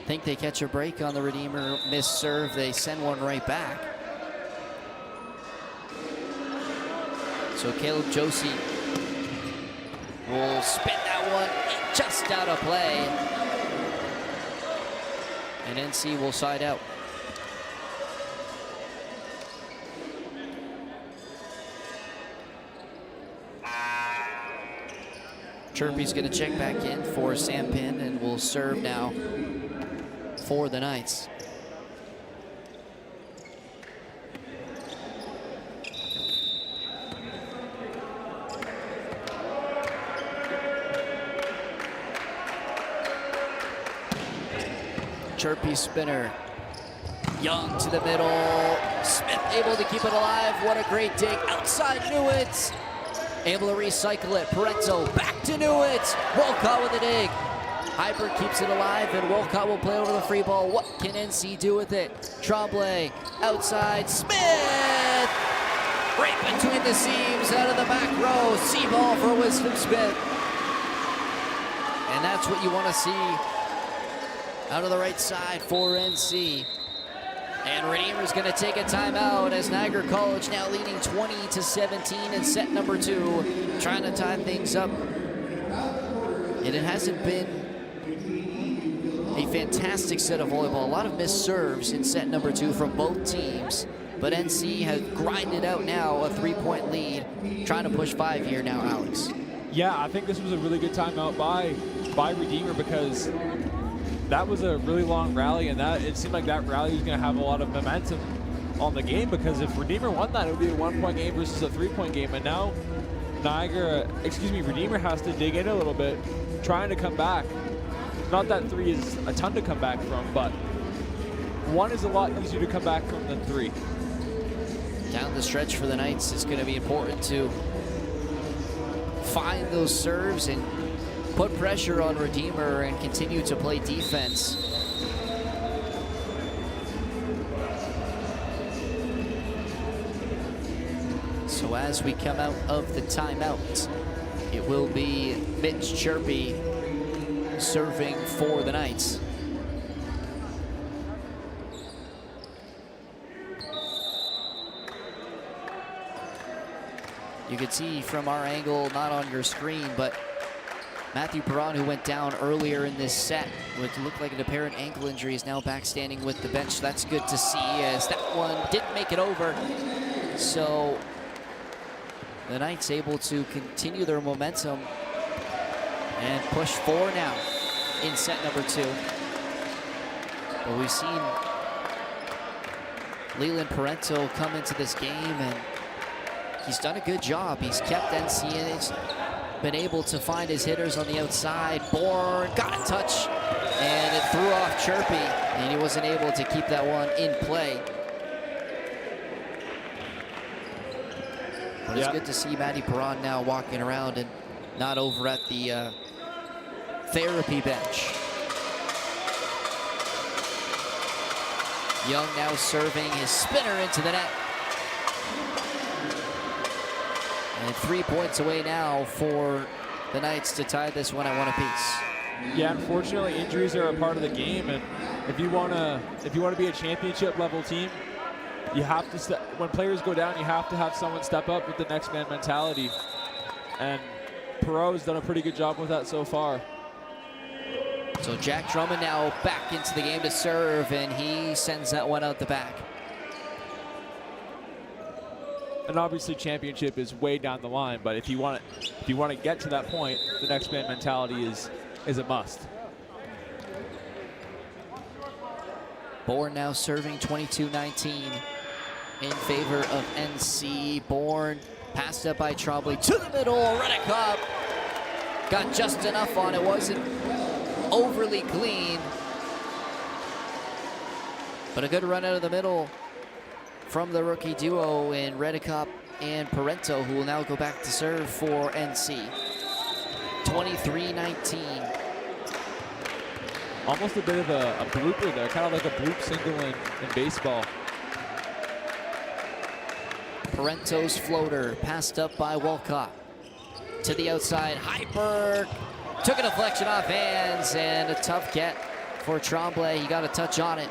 think they catch a break on the Redeemer missed serve, they send one right back. So Caleb Josie will spin that one just out of play. And NC will side out. Chirpy's going to check back in for Sam Pin and will serve now for the Knights. Chirpy spinner. Young to the middle. Smith able to keep it alive. What a great dig. Outside Newitz. Able to recycle it. Parenteau back to Newitz. Wolcott with a dig. Hyberg keeps it alive, and Wolcott will play over the free ball. What can NC do with it? Tremblay outside. Smith! Right between the seams, out of the back row. See ball for Wisdom Smith. And that's what you want to see out of the right side for NC. And Redeemer's going to take a timeout as Niagara College now leading 20-17 in set number 2, trying to tie things up. And it hasn't been a fantastic set of volleyball. A lot of missed serves in set number 2 from both teams. But NC has grinded out now a 3-point lead, trying to push 5 here now, Alex. Yeah, I think this was a really good timeout by Redeemer, because that was a really long rally, and that it seemed like that rally was going to have a lot of momentum on the game, because if Redeemer won that, it would be a 1-point game versus a 3-point game. And now Redeemer has to dig in a little bit, trying to come back. Not that 3 is a ton to come back from, but 1 is a lot easier to come back from than 3. down the stretch for the Knights, it's going to be important to find those serves and put pressure on Redeemer and continue to play defense. So as we come out of the timeout, it will be Mitch Chirpy serving for the Knights. You can see from our angle, not on your screen, but Matthew Perron, who went down earlier in this set with looked like an apparent ankle injury, is now back standing with the bench. That's good to see, as that one didn't make it over. So the Knights able to continue their momentum and push forward now in set number 2. But we've seen Leland Parento come into this game, and he's done a good job. He's kept NC in. He's been able to find his hitters on the outside. Bourne got a touch, and it threw off Chirpy, and he wasn't able to keep that one in play. But it's good to see Matty Perron now walking around and not over at the therapy bench. Young now serving his spinner into the net. And 3 points away now for the Knights to tie this one at 1 apiece. Yeah, unfortunately, injuries are a part of the game, and if you want to be a championship level team, you have to when players go down, you have to have someone step up with the next man mentality. And Perot's done a pretty good job with that so far. So Jack Drummond now back into the game to serve, and he sends that one out the back. And obviously, championship is way down the line. But if you want to get to that point, the next man mentality is a must. Bourne now serving 22-19 in favor of NC. Bourne passed up by Trombley to the middle. Redekop got just enough on it. Wasn't overly clean, but a good run out of the middle from the rookie duo in Redekop and Parento, who will now go back to serve for NC. 23-19. Almost a bit of a blooper there, kind of like a bloop single in baseball. Parento's floater passed up by Walcott. To the outside, Heiberg took a deflection off hands, and a tough get for Tremblay. He got a touch on it.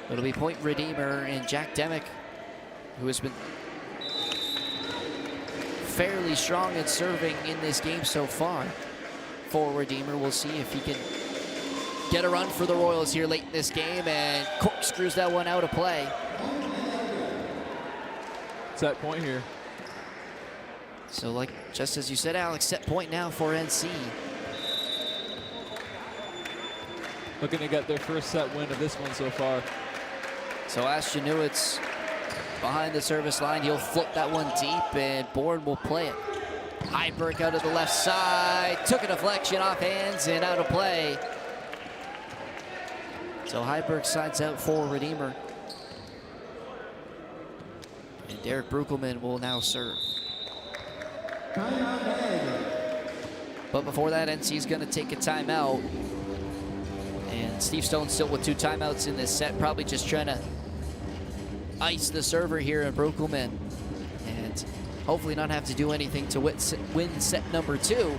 It'll be point Redeemer, and Jack Demick, who has been fairly strong at serving in this game so far for Redeemer. We'll see if he can get a run for the Royals here late in this game, and corkscrews that one out of play. Set point here. So, like, just as you said, Alex, set point now for NC. Looking to get their first set win of this one so far. So Ashton Newitt's behind the service line. He'll float that one deep, and Bourne will play it. Heiberg out of the left side. Took a deflection off hands and out of play. So Heiberg sides out for Redeemer. And Derek Bruckelman will now serve. But before that, NC's going to take a timeout. And Steve Stone still with 2 timeouts in this set, probably just trying to ice the server here in Bruckelman and hopefully not have to do anything to win set number 2.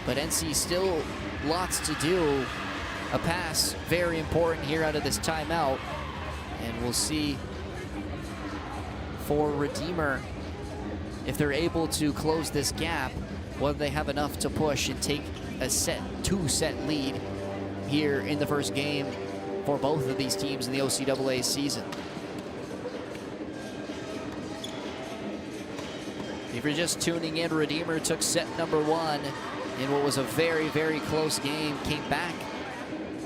But NC still lots to do. A pass, very important here out of this timeout. And we'll see for Redeemer if they're able to close this gap, whether they have enough to push and take a 2-set lead here in the first game for both of these teams in the OCAA season. If you're just tuning in, Redeemer took set number 1 in what was a very, very close game. Came back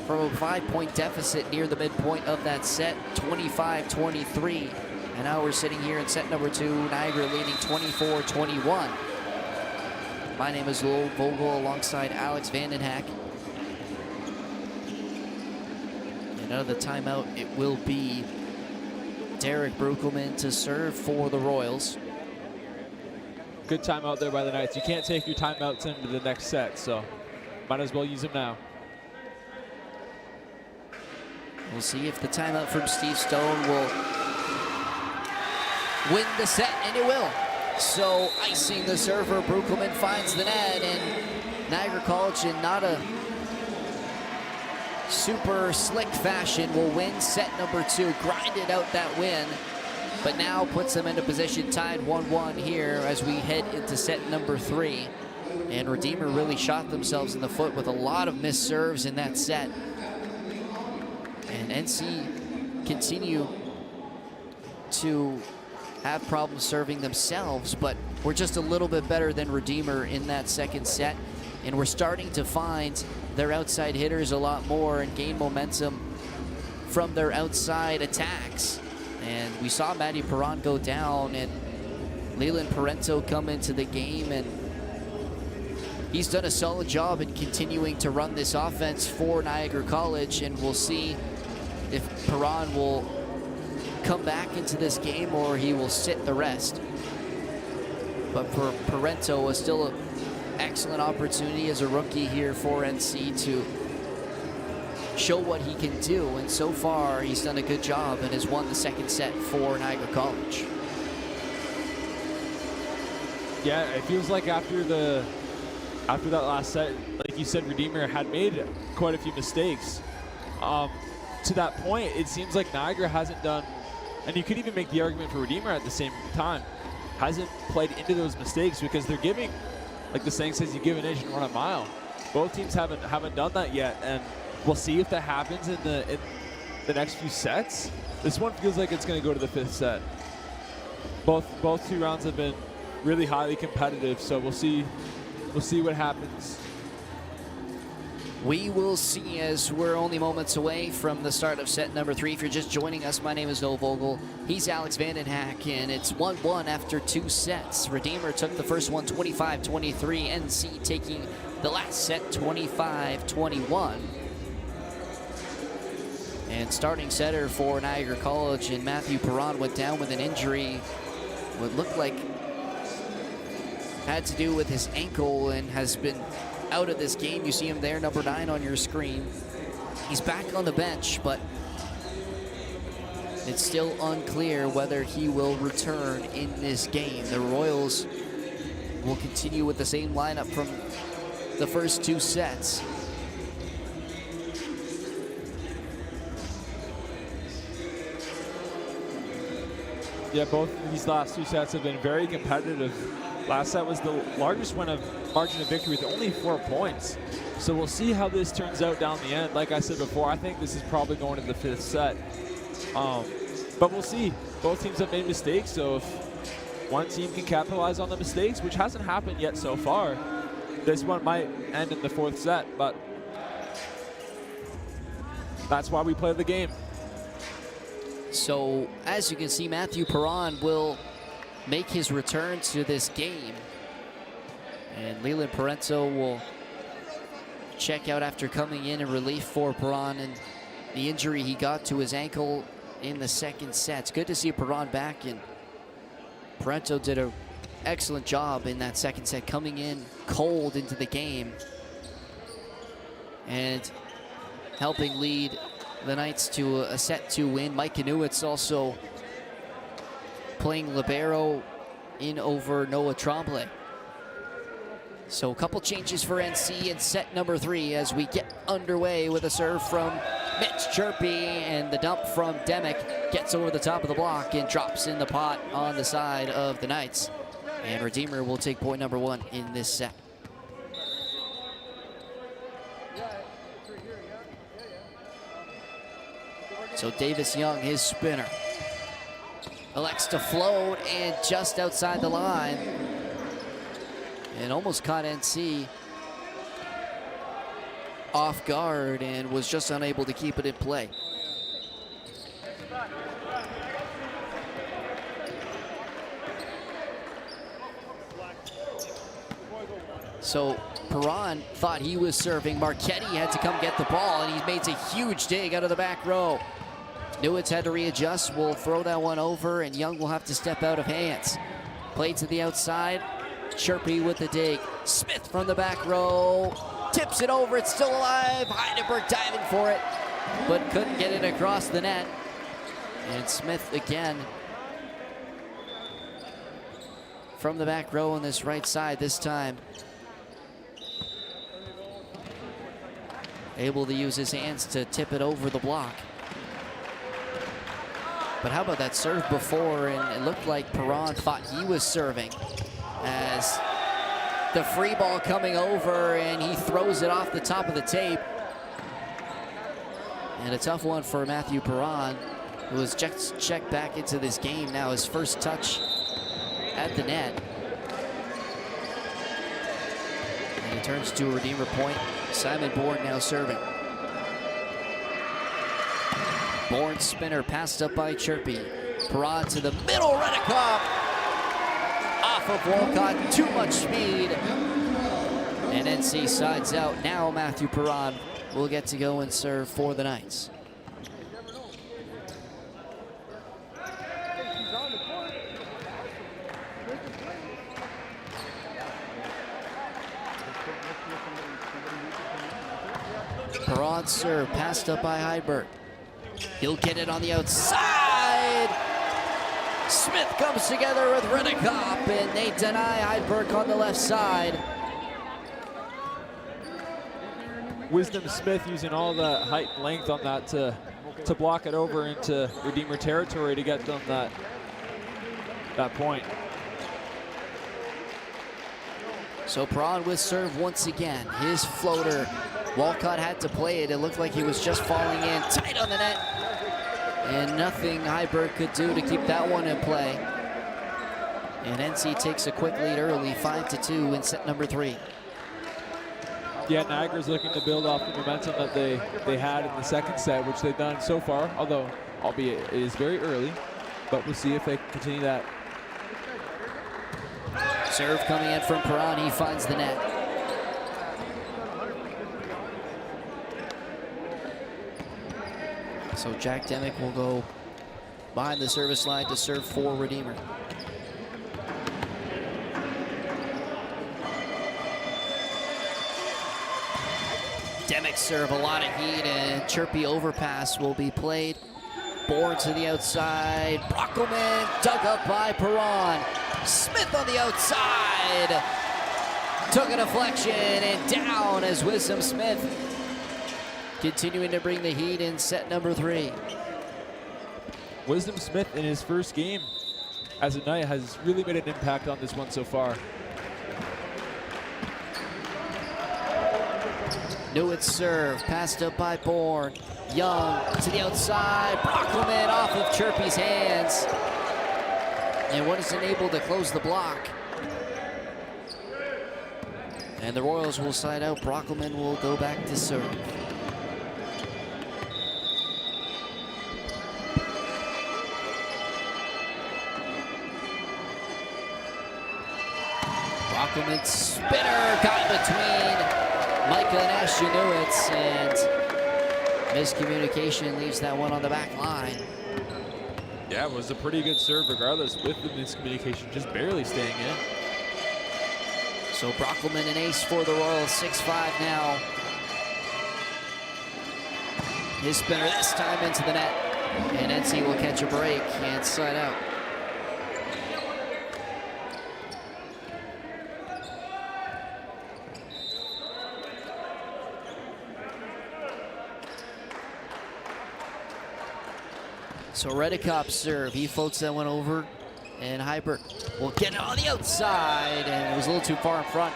from a 5-point deficit near the midpoint of that set, 25-23. And now we're sitting here in set number 2, Niagara leading 24-21. My name is Lowell Vogel alongside Alex Vandenhack. And out of the timeout, it will be Derek Brukelman to serve for the Royals. Good timeout there by the Knights. You can't take your timeouts into the next set, so might as well use them now. We'll see if the timeout from Steve Stone will win the set, and it will. So icing the server, Brukelman finds the net, and Niagara College, in not a super slick fashion, will win set number 2, grinded out that win, but now puts them into position tied 1-1 here as we head into set number 3. And Redeemer really shot themselves in the foot with a lot of missed serves in that set. And NC continue to have problems serving themselves, but we're just a little bit better than Redeemer in that second set. And we're starting to find their outside hitters a lot more and gain momentum from their outside attacks. And we saw Matty Perron go down and Leland Parento come into the game, and he's done a solid job in continuing to run this offense for Niagara College, and we'll see if Perron will come back into this game or he will sit the rest. But for Parento, was still an excellent opportunity as a rookie here for NC to show what he can do, and so far he's done a good job and has won the second set for Niagara College. Yeah, it feels like after that last set, like you said, Redeemer had made quite a few mistakes. To that point, it seems like Niagara hasn't done, and you could even make the argument for Redeemer at the same time, hasn't played into those mistakes, because they're giving, like the saying says, you give an inch and run a mile. Both teams haven't done that yet, and we'll see if that happens in the next few sets. This one feels like it's going to go to the 5th set. Both 2 rounds have been really highly competitive, so we'll see what happens. We will see, as we're only moments away from the start of set number 3. If you're just joining us, my name is Noah Vogel. He's Alex Vandenhack, and it's 1-1 after 2 sets. Redeemer took the first one 25-23, NC taking the last set 25-21. And starting setter for Niagara College, and Matthew Perron went down with an injury, what looked like had to do with his ankle, and has been out of this game. You see him there, number 9 on your screen. He's back on the bench, but it's still unclear whether he will return in this game. The Royals will continue with the same lineup from the first 2 sets. Yeah, both of these last 2 sets have been very competitive. Last set was the largest margin of victory with only 4 points. So we'll see how this turns out down the end. Like I said before, I think this is probably going to the 5th set. But we'll see. Both teams have made mistakes, so if one team can capitalize on the mistakes, which hasn't happened yet so far, this one might end in the 4th set, but that's why we play the game. So, as you can see, Matthew Perron will make his return to this game. And Leland Parento will check out after coming in relief for Perron and the injury he got to his ankle in the second set. It's good to see Perron back, and Parento did an excellent job in that second set, coming in cold into the game and helping lead the Knights to a set 2 win. Mike Kanuitz also playing libero in over Noah Tremblay. So a couple changes for NC in set number 3 as we get underway with a serve from Mitch Chirpy, and the dump from Demick gets over the top of the block and drops in the pot on the side of the Knights. And Redeemer will take point number 1 in this set. So Davis Young, his spinner, elects to float, and just outside the line, and almost caught NC off guard and was just unable to keep it in play. So Perron thought he was serving. Marchetti had to come get the ball, and he makes a huge dig out of the back row. Newitz had to readjust, will throw that one over, and Young will have to step out of hands. Play to the outside, Chirpy with the dig. Smith from the back row, tips it over, it's still alive. Heidenberg diving for it, but couldn't get it across the net. And Smith again from the back row on this right side this time. Able to use his hands to tip it over the block. But how about that serve before? And it looked like Perron thought he was serving as the free ball coming over, and he throws it off the top of the tape. And a tough one for Matthew Perron, who was just checked back into this game now, his first touch at the net. And he turns to a Redeemer point. Simon Bourne now serving. Bourne spinner passed up by Chirpy. Perron to the middle, Redekop off of Wolcott, too much speed. And NC sides out. Now Matthew Perron will get to go and serve for the Knights. Perron serve, passed up by Heiberg. He'll get it on the outside. Smith comes together with Redekop, and they deny Heiberg on the left side. Wisdom Smith using all the height and length on that to block it over into Redeemer territory to get them that point. So Perron with serve once again. His floater, Wolcott had to play it. It looked like he was just falling in tight on the net. And nothing Heiberg could do to keep that one in play. And NC takes a quick lead early, 5-2 in set number 3. Yeah, Niagara's looking to build off the momentum that they had in the second set, which they've done so far, although albeit it is very early, but we'll see if they can continue that. Serve coming in from Perron, he finds the net. So Jack Demick will go behind the service line to serve for Redeemer. Demick serve, a lot of heat, and chirpy overpass will be played. Bourne to the outside. Brockelman dug up by Perron. Smith on the outside. Took a deflection and down as Wisdom Smith continuing to bring the heat in set number 3. Wisdom Smith in his first game as a Knight has really made an impact on this one so far. Newitz serve, passed up by Bourne. Young to the outside. Brockelman off of Chirpy's hands. And wasn't able to close the block. And the Royals will side out. Brockelman will go back to serve. Brockelman spinner got between Micah and Ashton Newitz, and miscommunication leaves that one on the back line. Yeah, it was a pretty good serve regardless with the miscommunication, just barely staying in. So Brockelman an ace for the Royals, 6-5 now. His spinner this time into the net, and NC will catch a break and side out. So Redekop serve, he floats that one over, and Heiberg will get it on the outside, and it was a little too far in front.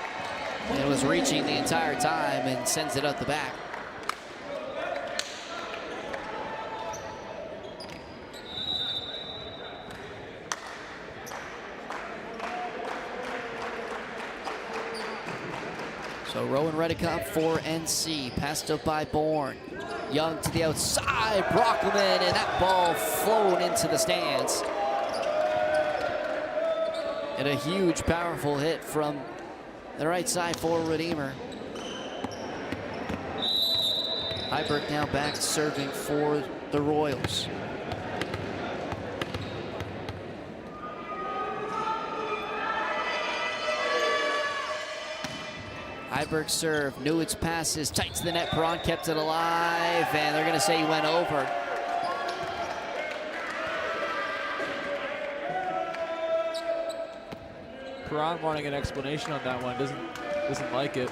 And it was reaching the entire time and sends it out the back. So Rowan Redekop for NC, passed up by Bourne. Young to the outside, Brockelman, and that ball flown into the stands. And a huge, powerful hit from the right side for Redeemer. Heiberg now back serving for the Royals. Heiberg serve, Newitz passes, tight to the net, Perron kept it alive, and they're gonna say he went over. Perron wanting an explanation on that one, doesn't like it.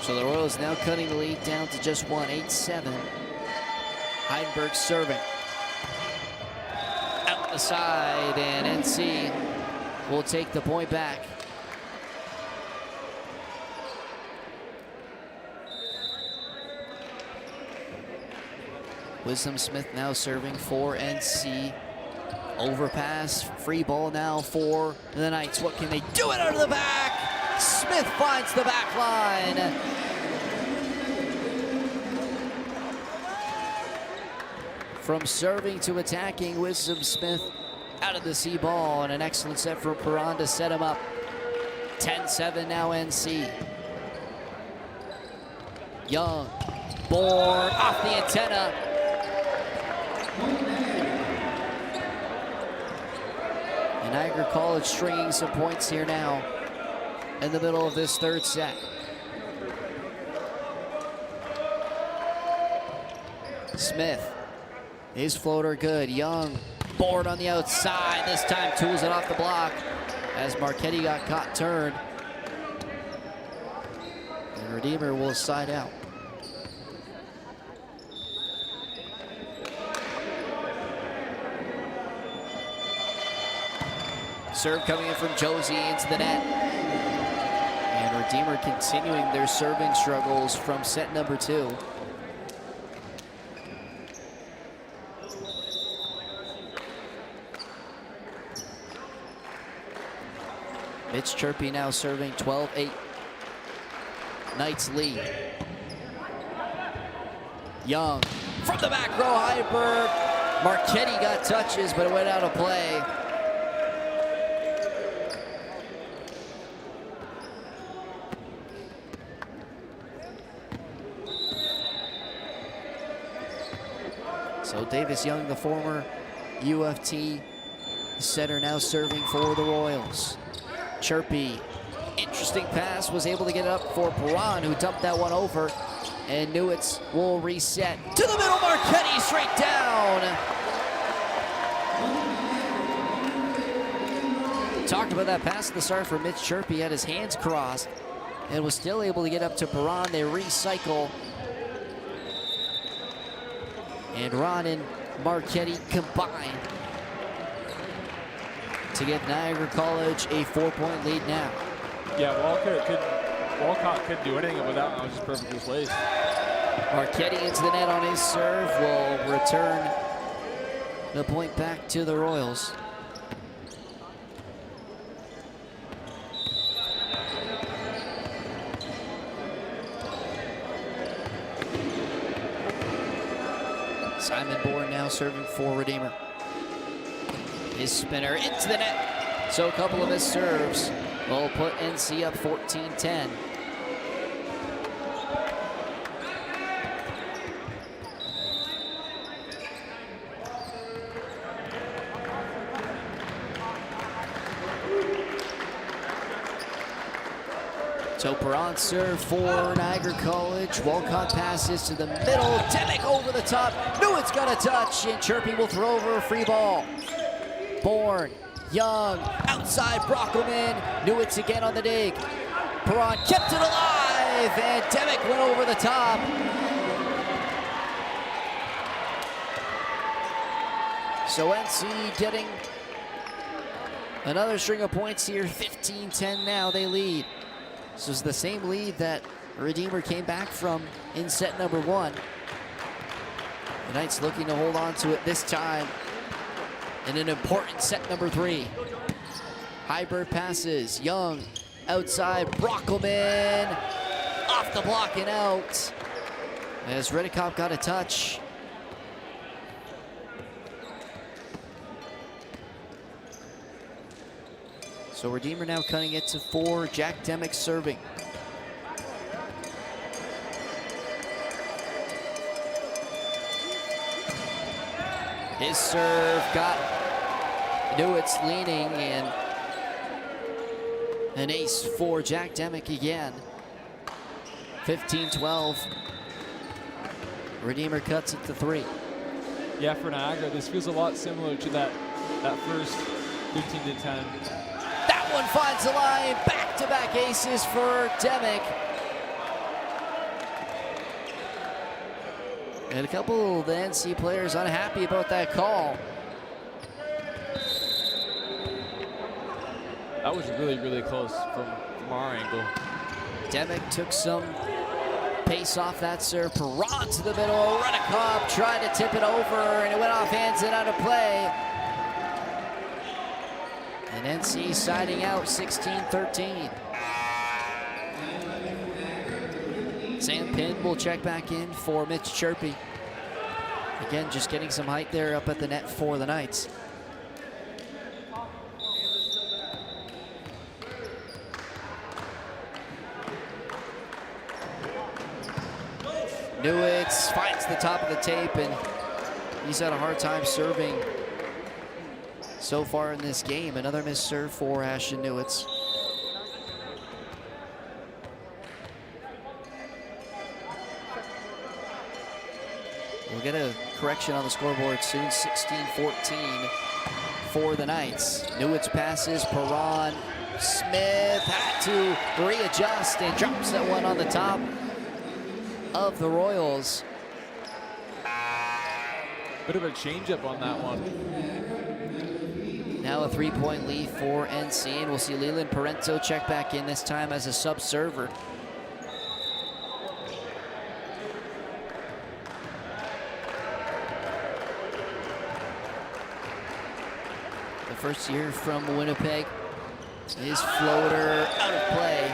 So the Royals now cutting the lead down to just one, 8-7. Heidenberg serving. Out the side, and NC will take the point back. Wisdom Smith now serving for NC. Overpass, free ball now for the Knights. What can they do? It out of the back! Smith finds the back line. From serving to attacking, Wisdom Smith out of the C ball, and an excellent set for Perron to set him up. 10-7 now NC. Young, Bourne off the antenna. And Niagara College stringing some points here now in the middle of this third set. Smith, his floater good. Young, board on the outside. This time tools it off the block as Marchetti got caught turned. And Redeemer will side out. Serve coming in from Josie into the net. And Redeemer continuing their serving struggles from set number 2. Mitch Chirpy now serving 12-8. Knights lead. Young from the back row, Heiberg. Marchetti got touches, but it went out of play. So Davis Young, the former UFT setter, now serving for the Royals. Chirpy, interesting pass, was able to get it up for Perron, who dumped that one over. And Newitz will reset to the middle, Marchetti straight down. Talked about that pass at the start for Mitch Chirpy, had his hands crossed and was still able to get up to Perron. They recycle. And Ron and Marchetti combine to give Niagara College a 4-point lead now. Yeah, Walcott couldn't do anything with that one. It was just perfectly placed. Marchetti into the net on his serve, will return the point back to the Royals. Simon Bourne now serving for Redeemer. His spinner into the net. So a couple of his serves will put NC up 14-10. So Perron serve for Niagara College. Walcott passes to the middle. Demick over the top. Newitz got a touch, and Chirpy will throw over a free ball. Bourne, Young, outside Brockelman. Newitz again on the dig. Perron kept it alive, and Demick went over the top. So NC getting another string of points here. 15-10 now, they lead. This is the same lead that Redeemer came back from in set number 1. The Knights looking to hold on to it this time in an important set number 3. Heiberg passes, Young outside, Brockelman off the block and out as Redekop got a touch. So Redeemer now cutting it to 4. Jack Demick serving. His serve got Newitt's leaning, and an ace for Jack Demick again. 15-12. Redeemer cuts it to 3. Yeah, for Niagara, this feels a lot similar to that first 15-10. That one finds the line. Back-to-back aces for Demick. And a couple of the NC players unhappy about that call. That was really, really close from our angle. Demick took some pace off that serve. Perron to the middle. Redekop tried to tip it over, and it went off hands and out of play. And NC siding out 16-13. Sam Pinn will check back in for Mitch Chirpy. Again, just getting some height there up at the net for the Knights. Newitz finds the top of the tape, and he's had a hard time serving so far in this game. Another missed serve for Ashton Newitz. We'll get a correction on the scoreboard soon. 16-14 for the Knights. Newitz passes. Perron. Smith had to readjust and drops that one on the top of the Royals. Bit of a changeup on that one. Now a 3-point lead for NC, and we'll see Leland Parento check back in, this time as a sub-server. The first year from Winnipeg. His floater out of play.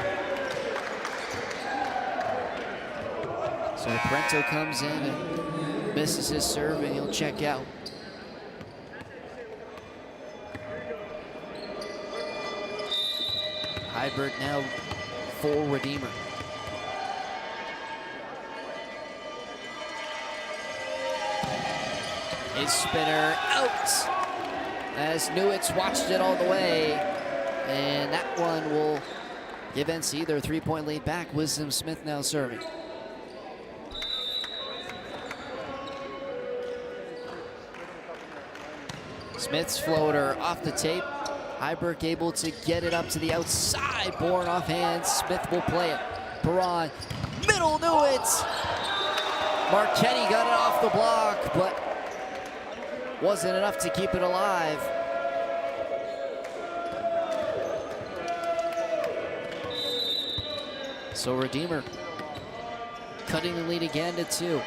So Parento comes in and misses his serve, and he'll check out. Heiberg now for Redeemer. His spinner out as Newitz watched it all the way, and that one will give NC their 3-point lead back. Wisdom Smith now serving. Smith's floater off the tape. Heiberg able to get it up to the outside. Born off hands. Smith will play it. Perron, middle Newitz. Marchetti got it off the block, but wasn't enough to keep it alive. So Redeemer cutting the lead again to 2.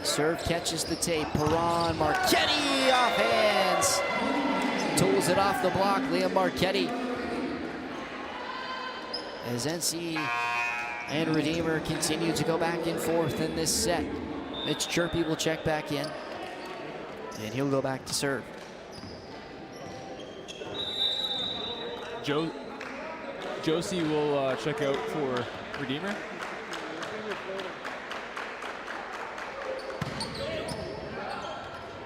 Serve catches the tape. Perron, Marchetti off hands. Tools it off the block. Liam Marchetti. As NC and Redeemer continue to go back and forth in this set. Mitch Chirpy will check back in, and he'll go back to serve. Josie will check out for Redeemer.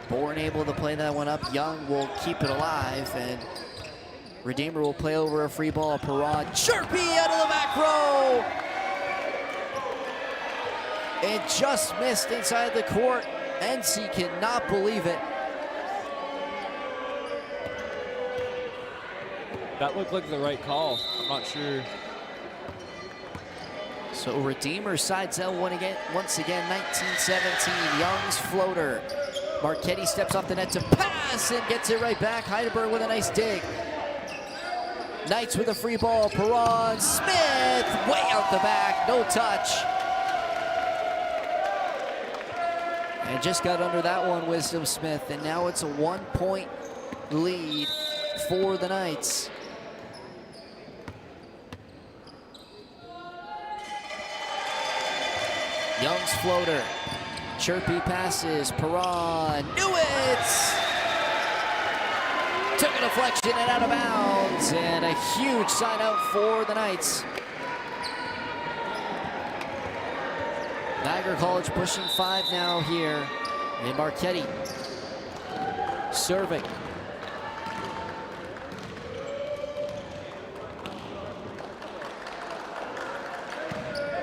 Bourne able to play that one up. Young will keep it alive, and Redeemer will play over a free ball. Perron, Chirpy out of the back row. And just missed inside the court. NC cannot believe it. That looked like the right call. I'm not sure. So Redeemer sides out once again, 19-17. Young's floater. Marchetti steps off the net to pass and gets it right back. Heidelberg with a nice dig. Knights with a free ball. Perron, Smith, way out the back, no touch. And just got under that one, Wisdom Smith, and now it's a 1-point lead for the Knights. Young's floater. Chirpy passes. Perron. Newitz! Took a deflection and out of bounds. And a huge sign out for the Knights. Niagara College pushing 5 now here And Marchetti serving.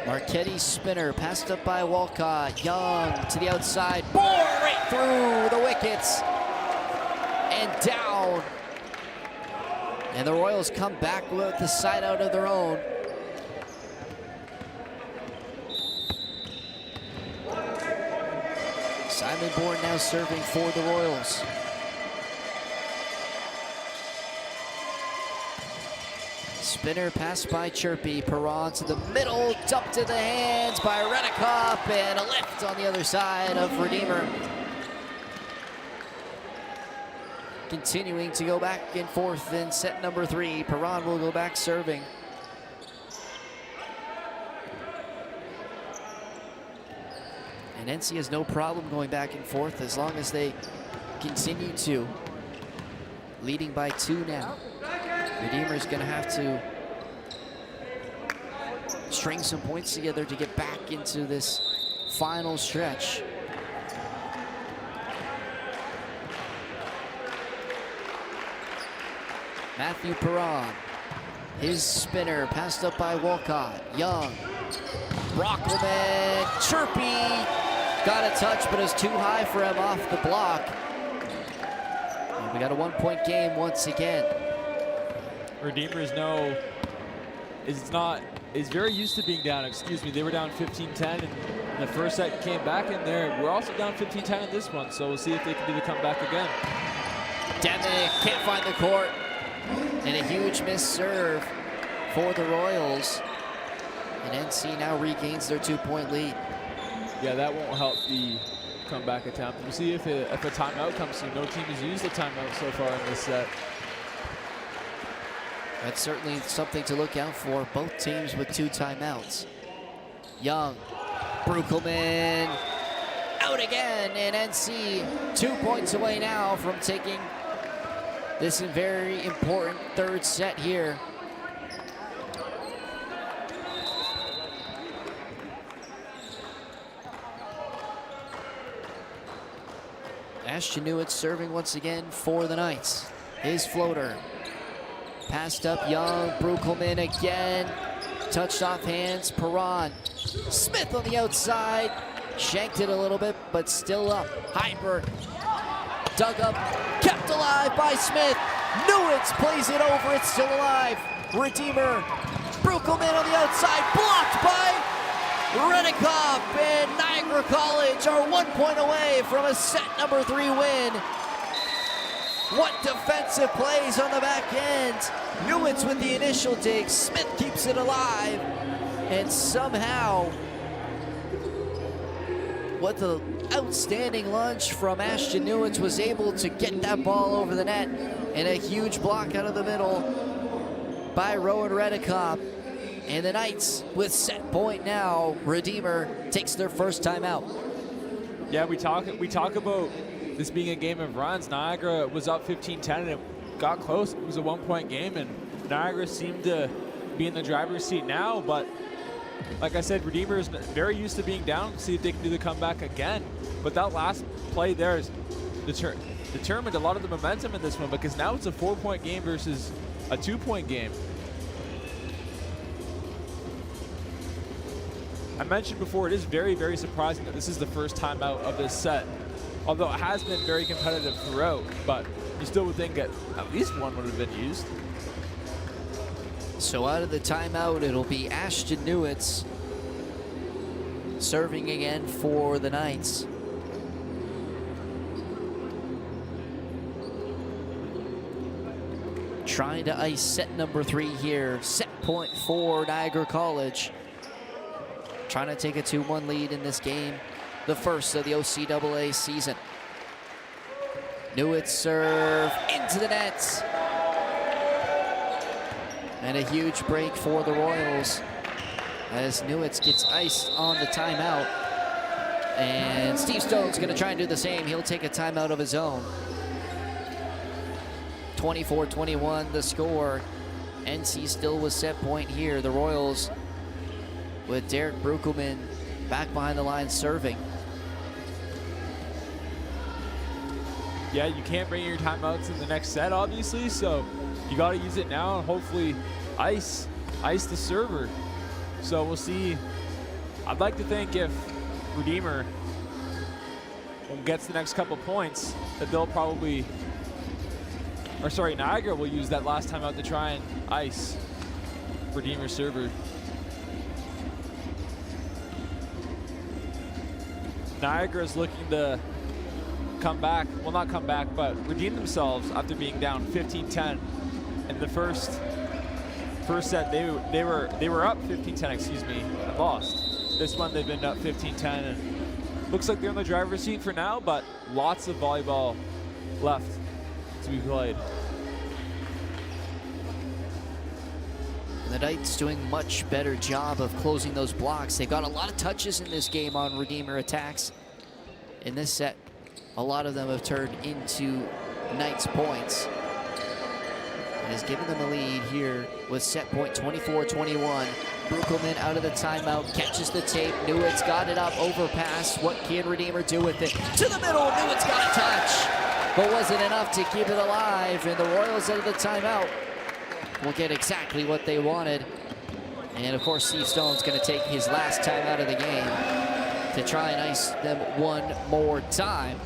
Marchetti's spinner, passed up by Walcott. Young to the outside, ball right through the wickets and down. And the Royals come back with the side out of their own. Simon Bourne now serving for the Royals. Spinner passed by Chirpy. Perron to the middle, dumped to the hands by Redekop, and a lift on the other side of Redeemer. Continuing to go back and forth in set number 3. Perron will go back serving. And NC has no problem going back and forth as long as they continue to. Leading by 2 now. Redeemer's gonna have to string some points together to get back into this final stretch. Matthew Perron, his spinner passed up by Walcott. Young, Brockelman, Chirpy, got a touch, but it's too high for him off the block. And we got a 1-point game once again. Redeemer is very used to being down. Excuse me, they were down 15-10 and the first set came back in there. We're also down 15-10 in this one, so we'll see if they can do the comeback again. Demick can't find the court, and a huge miss serve for the Royals. And NC now regains their 2-point lead. Yeah, that won't help the comeback attempt. We'll see if a timeout comes soon. No team has used a timeout so far in this set. That's certainly something to look out for. Both teams with 2 timeouts. Young, Brukelman, out again, and NC 2 points away now from taking this very important 3rd set here. Ashton Newitt serving once again for the Knights. His floater. Passed up Young, Brukelman again. Touched off hands, Perron. Smith on the outside. Shanked it a little bit, but still up. Heiberg. Dug up, kept alive by Smith. Newitt plays it over, it's still alive. Redeemer. Brukelman on the outside, blocked by Redekop, and Niagara College are 1 point away from a set number 3 win. What defensive plays on the back end. Newitt's with the initial dig. Smith keeps it alive. And somehow, what the outstanding lunge from Ashton Newitt was able to get that ball over the net. And a huge block out of the middle by Rowan Redekop. And the Knights with set point now. Redeemer takes their first timeout. Yeah, we talk about this being a game of runs. Niagara was up 15-10 and it got close. It was a 1-point game and Niagara seemed to be in the driver's seat now, but like I said, Redeemer is very used to being down. See if they can do the comeback again. But that last play there is determined a lot of the momentum in this one, because now it's a 4-point game versus a 2-point game. I mentioned before, it is very, very surprising that this is the first timeout of this set. Although it has been very competitive throughout, but you still would think at least one would have been used. So out of the timeout, it'll be Ashton Newitt serving again for the Knights. Trying to ice set number 3 here. Set point for Niagara College. Trying to take a 2-1 lead in this game. The first of the OCAA season. Newitt serve into the net. And a huge break for the Royals as Newitt gets iced on the timeout. And Steve Stone's gonna try and do the same. He'll take a timeout of his own. 24-21 the score. NC still with set point here. The Royals with Derek Brukelman back behind the line serving. yeah, you can't bring your timeouts in the next set, obviously, so you got to use it now and hopefully ice the server. So we'll see. I'd like to think if Redeemer gets the next couple points, that they'll probably, or sorry, Niagara will use that last timeout to try and ice Redeemer server. Niagara's looking to come back, well, not come back, but redeem themselves after being down 15-10 in the first set. They were up 15-10, excuse me, and lost. This one they've been up 15-10, and looks like they're in the driver's seat for now, but lots of volleyball left to be played. The Knights doing much better job of closing those blocks. They got a lot of touches in this game on Redeemer attacks. In this set, a lot of them have turned into Knights points. It has given them a lead here with set point 24-21. Brukelman out of the timeout, catches the tape. Newitt's got it up, overpass. What can Redeemer do with it? To the middle, Newitt's got a touch, but wasn't enough to keep it alive. And the Royals out of the timeout will get exactly what they wanted. And of course, Steve Stone's going to take his last time out of the game to try and ice them one more time.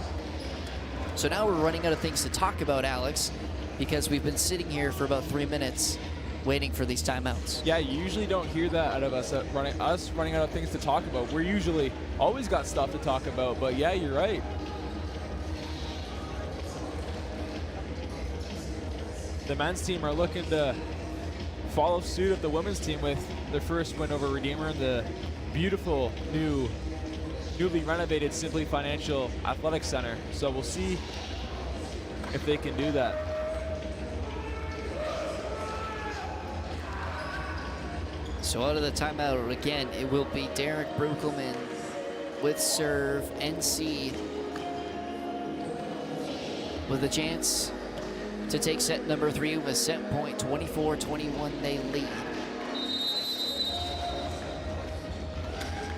So now we're running out of things to talk about, Alex, because we've been sitting here for about 3 minutes waiting for these timeouts. Yeah, you usually don't hear that out of us, running out of things to talk about. We're usually always got stuff to talk about, but yeah, you're right. The men's team are looking to follow suit of the women's team with their first win over Redeemer in the beautiful newly renovated Simply Financial Athletic Center. So we'll see if they can do that. So out of the timeout again, it will be Derek Brukelman with serve. NC with a chance to take set number 3 with set point 24-21. They lead.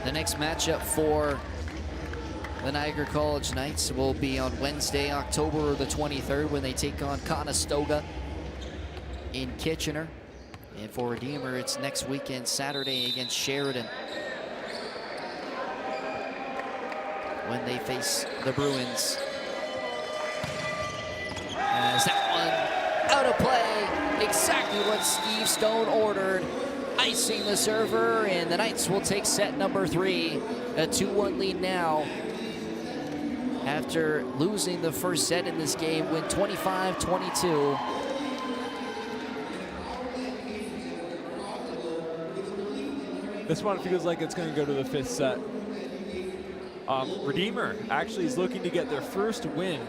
The next matchup for the Niagara College Knights will be on Wednesday, October the 23rd, when they take on Conestoga in Kitchener. And for Redeemer, it's next weekend, Saturday, against Sheridan, when they face the Bruins. As that one out of play, exactly what Steve Stone ordered, icing the server, and the Knights will take set number 3, a 2-1 lead now. After losing the first set in this game, win 25-22. This one feels like it's going to go to the 5th set. Redeemer actually is looking to get their first win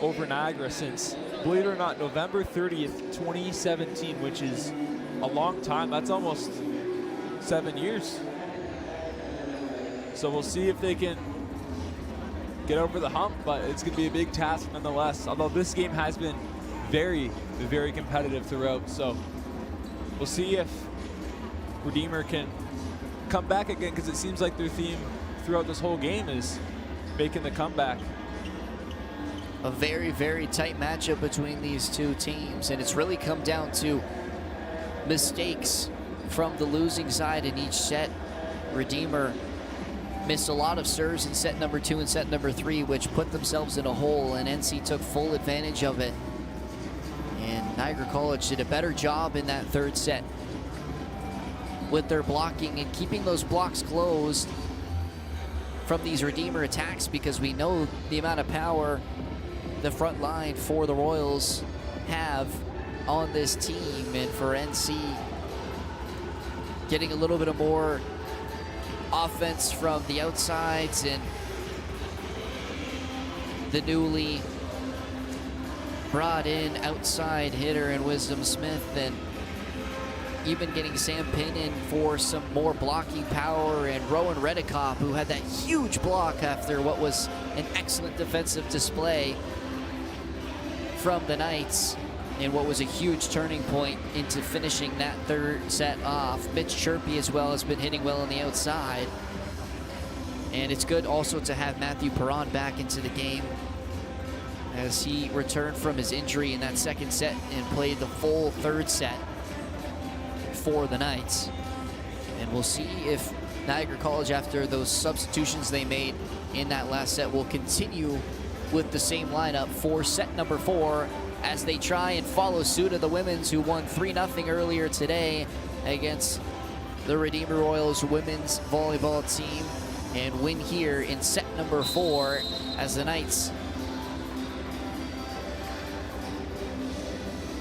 over Niagara since, believe it or not, November 30th, 2017, which is a long time. That's almost 7 years. So we'll see if they can get over the hump, but it's going to be a big task nonetheless. Although this game has been very, very competitive throughout. So we'll see if Redeemer can come back again, because it seems like their theme throughout this whole game is making the comeback. A very, very tight matchup between these two teams, and it's really come down to mistakes from the losing side in each set. Redeemer missed a lot of serves in set number 2 and set number 3, which put themselves in a hole, and NC took full advantage of it. And Niagara College did a better job in that 3rd set with their blocking and keeping those blocks closed from these Redeemer attacks, because we know the amount of power the front line for the Royals have on this team. And for NC, getting a little bit of more offense from the outsides, and the newly brought in outside hitter in Wisdom Smith, and even getting Sam Pinn in for some more blocking power, and Rowan Redikoff, who had that huge block after what was an excellent defensive display from the Knights, and what was a huge turning point into finishing that 3rd set off. Mitch Chirpy as well has been hitting well on the outside. And it's good also to have Matthew Perron back into the game, as he returned from his injury in that second set and played the full third set for the Knights. And we'll see if Niagara College, after those substitutions they made in that last set, will continue with the same lineup for set number 4 as they try and follow suit of the women's, who won 3-0 earlier today against the Redeemer Royals women's volleyball team, and win here in set number 4 as the Knights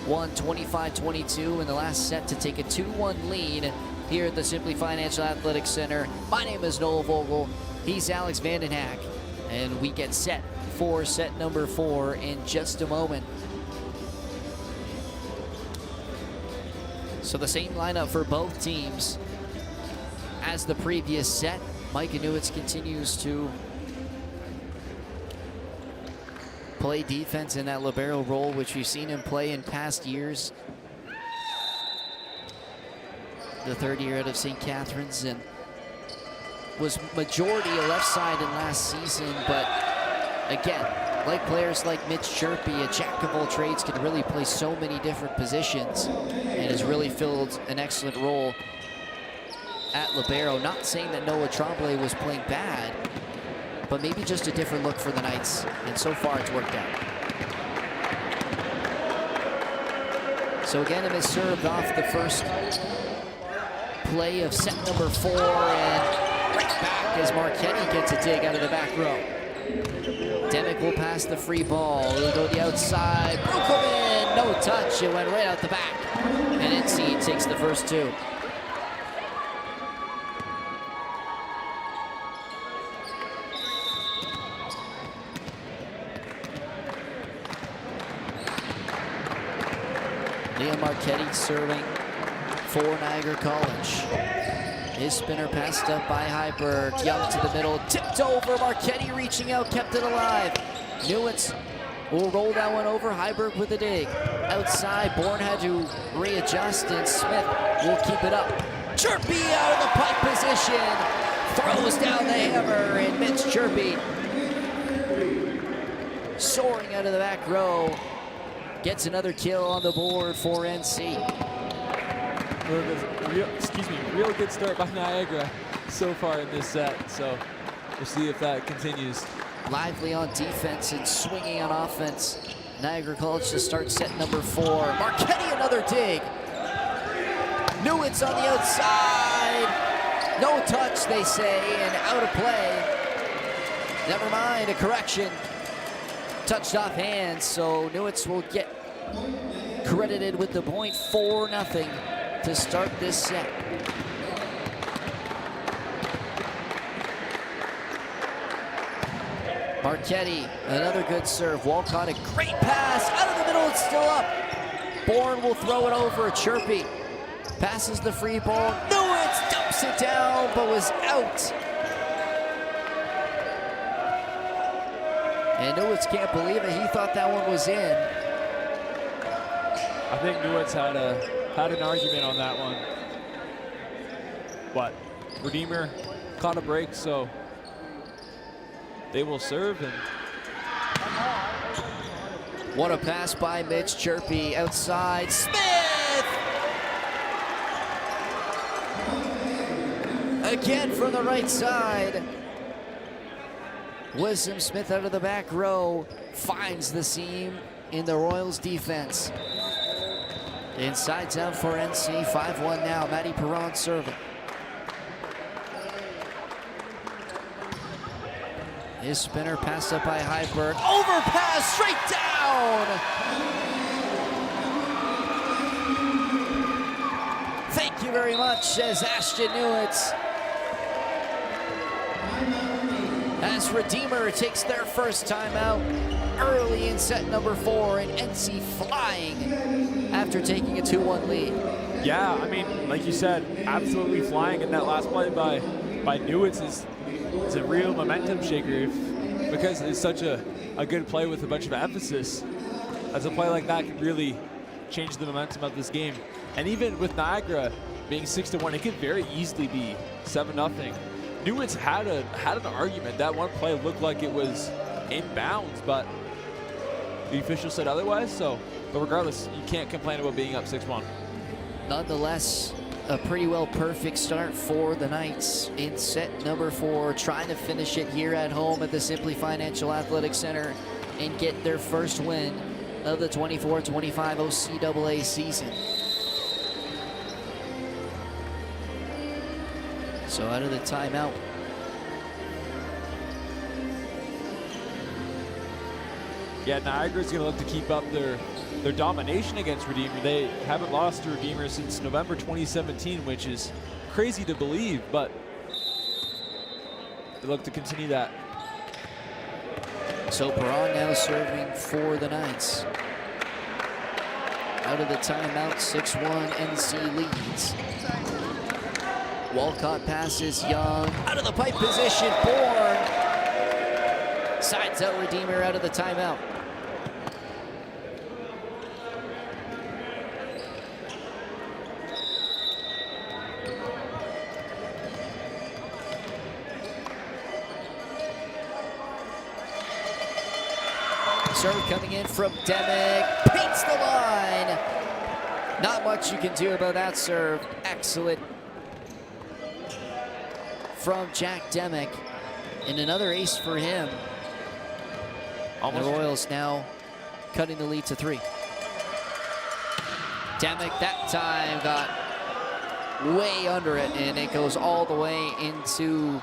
won 25-22 in the last set to take a 2-1 lead here at the Simply Financial Athletics Center. My name is Noel Vogel. He's Alex Vandenhack, and we get set for set number 4 in just a moment. So the same lineup for both teams as the previous set. Micah Newitz continues to play defense in that libero role, which we've seen him play in past years. The third year out of St. Catharines, and was majority a left side in last season, but again, like players like Mitch Chirpy, a jack of all trades, can really play so many different positions and has really filled an excellent role at libero. Not saying that Noah Tremblay was playing bad, but maybe just a different look for the Knights, and so far it's worked out. So again, it is served off the first play of set number 4, and right back as Marchetti gets a dig out of the back row. Demick will pass the free ball. It'll go the outside. Brookman, no touch. It went right out the back. And NC takes the first 2. Liam Marchetti serving for Niagara College. His spinner passed up by Heiberg. Young to the middle, tipped over. Marchetti reaching out, kept it alive. Newitz will roll that one over. Heiberg with a dig. Outside, Bourne had to readjust, and Smith will keep it up. Chirpy out of the pipe position. Throws down the hammer, and Mitch Chirpy, soaring out of the back row, gets another kill on the board for NC. Real good start by Niagara so far in this set, so we'll see if that continues. Lively on defense and swinging on offense. Niagara College to start set number 4. Marchetti another dig. Newitz on the outside. No touch, they say, and out of play. Never mind, a correction. Touched off hands, so Newitz will get credited with the point. 4-0 to start this set. Marchetti, another good serve. Walcott, a great pass. Out of the middle, it's still up. Bourne will throw it over. Chirpy passes the free ball. Newitz dumps it down, but was out. And Newitz can't believe it. He thought that one was in. I think Newitz had an argument on that one. But Redeemer caught a break, so they will serve. And what a pass by Mitch Chirpy. Outside, Smith! Again from the right side. Wisdom Smith out of the back row finds the seam in the Royals defense. Inside's out for NC. 5-1 now. Matty Perron serving. His spinner passed up by Heiberg. Overpass straight down! Thank you very much, says Ashton Newitz. As Redeemer takes their first timeout early in set number 4, and NC flying after taking a 2-1 lead. Yeah, I mean, like you said, absolutely flying in that last play by Newitz is a real momentum shaker because it's such a good play with a bunch of emphasis. As a play like that can really change the momentum of this game. And even with Niagara being 6-1, it could very easily be 7-0. Newitz had an argument. That one play looked like it was in bounds, but the official said otherwise. So, but regardless, you can't complain about being up 6-1. Nonetheless, a pretty well perfect start for the Knights in set number 4, trying to finish it here at home at the Simply Financial Athletic Center and get their first win of the 24-25 OCAA season. So out of the timeout, yeah, Niagara's going to look to keep up their domination against Redeemer. They haven't lost to Redeemer since November 2017, which is crazy to believe, but they look to continue that. So Perron now serving for the Knights. Out of the timeout, 6-1 NC leads. Walcott passes Young. Out of the pipe position, Bourne. Sides out Redeemer out of the timeout. Serve coming in from Demick, paints the line. Not much you can do about that serve. Excellent from Jack Demick, and another ace for him. The Royals now cutting the lead to 3. Demick that time got way under it, and it goes all the way into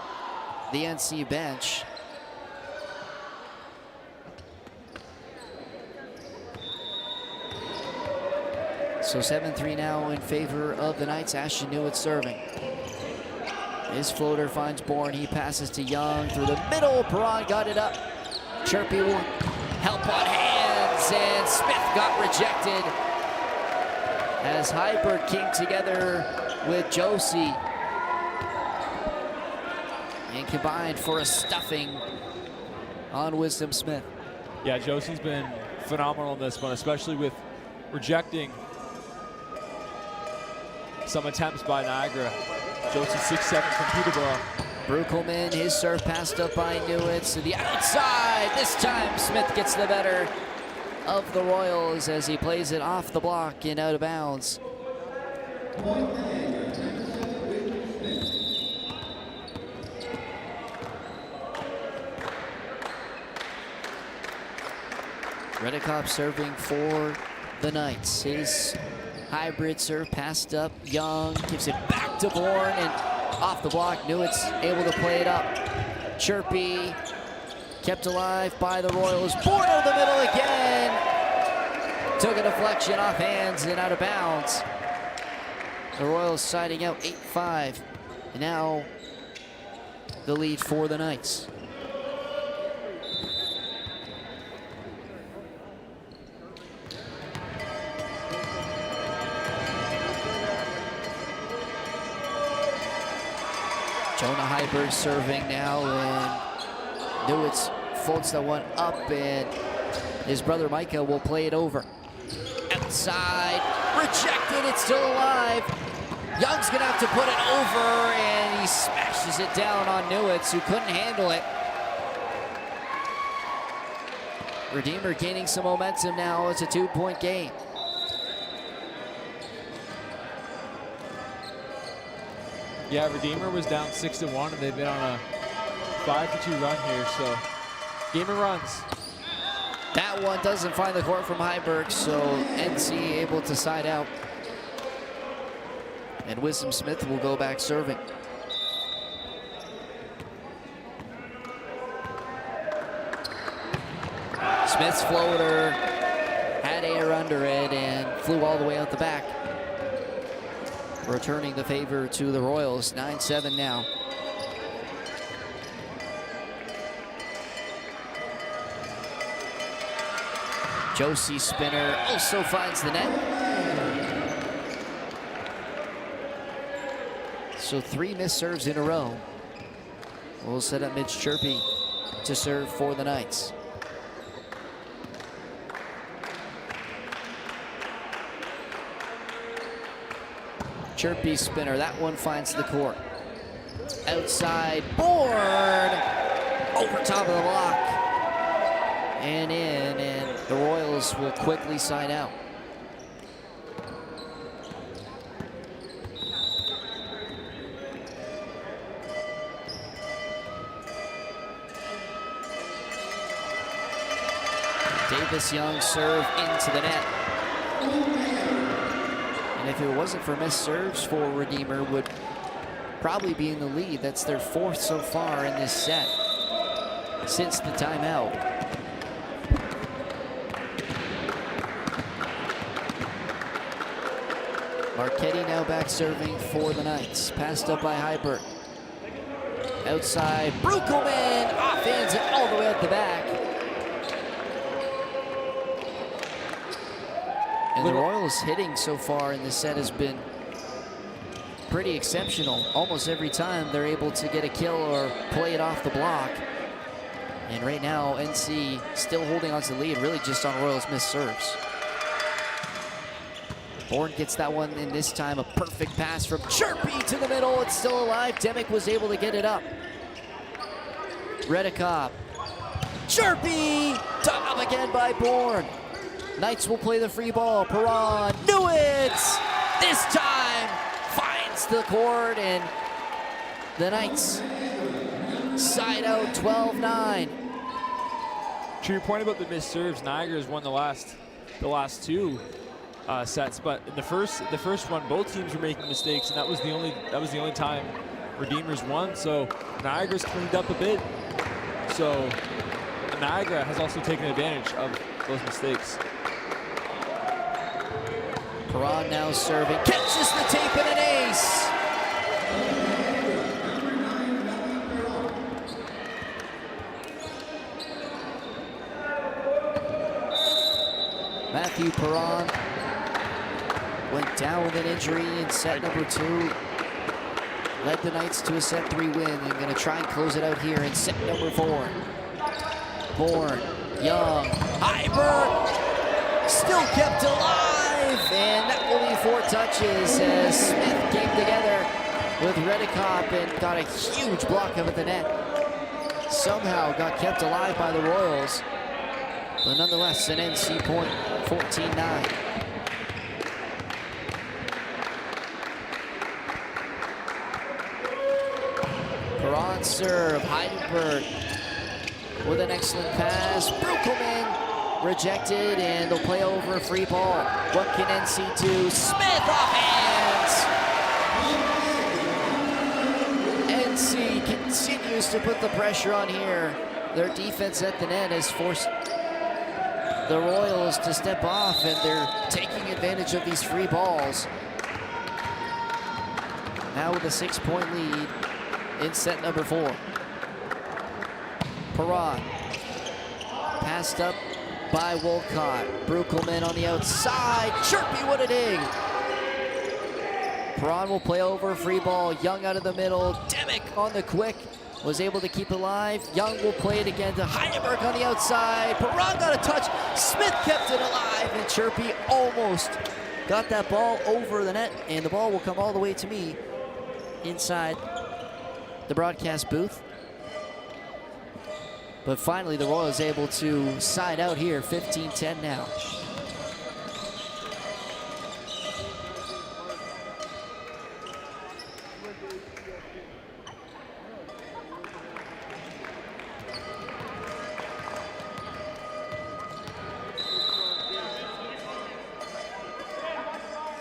the NC bench. So 7-3 now in favor of the Knights. Ashton Newitt serving. His floater finds Bourne. He passes to Young through the middle. Perron got it up. Chirpy will help on hands, and Smith got rejected as Heiberg came together with Josie and combined for a stuffing on Wisdom Smith. Yeah, Josie's been phenomenal in this one, especially with rejecting some attempts by Niagara. Josie 6-7 from Peterborough. Brukelman, his serve passed up by Newitt to the outside. This time Smith gets the better of the Royals as he plays it off the block and out of bounds. Redekop serving for the Knights. His hybrid serve passed up. Young gives it back to Bourne, and off the block, Newitt's able to play it up. Chirpy kept alive by the Royals. Bourne over the middle again. Took a deflection off hands and out of bounds. The Royals siding out 8-5. And now the lead for the Knights. Jonah Heiberg serving now, and Newitt's floats that one up, and his brother Micah will play it over. Outside, rejected, it's still alive. Young's gonna have to put it over, and he smashes it down on Newitz, who couldn't handle it. Redeemer gaining some momentum now. It's a 2-point game. Yeah, Redeemer was down 6-1, and they've been on a 5-2 run here, so game of runs. That one doesn't find the court from Heiberg, so NC able to side out. And Wisdom Smith will go back serving. Smith's floater had air under it and flew all the way out the back. Returning the favor to the Royals, 9-7 now. Josie spinner also finds the net. So 3 missed serves in a row. We'll set up Mitch Chirpy to serve for the Knights. Chirpy spinner, that one finds the court. Outside, Bourne, over top of the block. And in, and the Royals will quickly side out. Davis Young serve into the net. And if it wasn't for missed serves for Redeemer, would probably be in the lead. That's their 4th so far in this set since the timeout. Marchetti now back serving for the Knights. Passed up by Hybert. Outside, Brukelman offhands it all the way at the back. And the Royals' hitting so far in this set has been pretty exceptional. Almost every time they're able to get a kill or play it off the block. And right now, NC still holding on to the lead, really just on Royals' missed serves. Bourne gets that one in this time. A perfect pass from Chirpy to the middle. It's still alive. Demick was able to get it up. Redekop. Chirpy! Dug up again by Bourne. Knights will play the free ball. Perron knew it! This time finds the court, and the Knights side out 12-9. To your point about the missed serves, Niagara has won the last 2 sets, but in the first one, both teams were making mistakes, and that was the only time Redeemers won. So Niagara's cleaned up a bit. So Niagara has also taken advantage of those mistakes. Perron now serving, catches the tape and an ace. Matthew Perron went down with an injury in set number 2. Led the Knights to a set 3 win, and going to try and close it out here in set number 4. Bourne, Young, Hybert, still kept alive, and that will be 4 touches as Smith came together with Redekop and got a huge block up at the net. Somehow got kept alive by the Royals, but nonetheless an NC point, 14-9. Perron serve, Heidelberg with an excellent pass. Brukelman rejected, and they'll play over a free ball. What can NC do? Smith off hands! NC continues to put the pressure on here. Their defense at the net has forced the Royals to step off, and they're taking advantage of these free balls. Now with a 6-point lead in set number 4. Perron passed up by Wolcott. Brukelman on the outside. Chirpy, what a dig! Perron will play over, free ball. Young out of the middle. Demick on the quick was able to keep it alive. Young will play it again to Heidelberg on the outside. Perron got a touch. Smith kept it alive, and Chirpy almost got that ball over the net, and the ball will come all the way to me inside the broadcast booth. But finally, the Royals able to side out here, 15-10 now.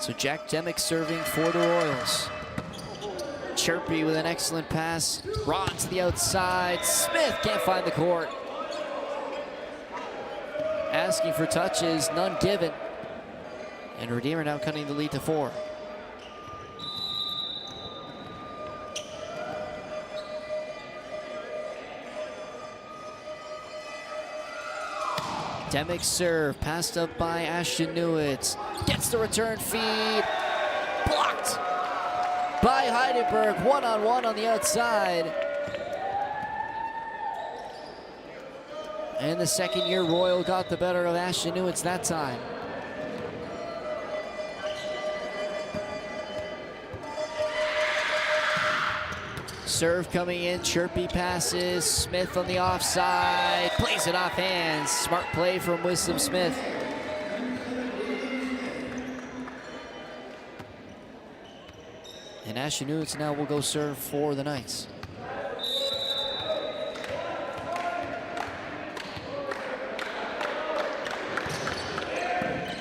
So Jack Demick serving for the Royals. Chirpy with an excellent pass. Ron to the outside. Smith can't find the court. Asking for touches, none given. And Redeemer now cutting the lead to 4. Demick serve, passed up by Ashton Newitz. Gets the return feed. Blocked by Heidelberg, one-on-one on the outside. And the second-year Royal got the better of Ashton Newitz that time. Serve coming in, chirpy passes. Smith on the offside, plays it off hands. Smart play from Wisdom Smith. And Ashton Newitz now will go serve for the Knights.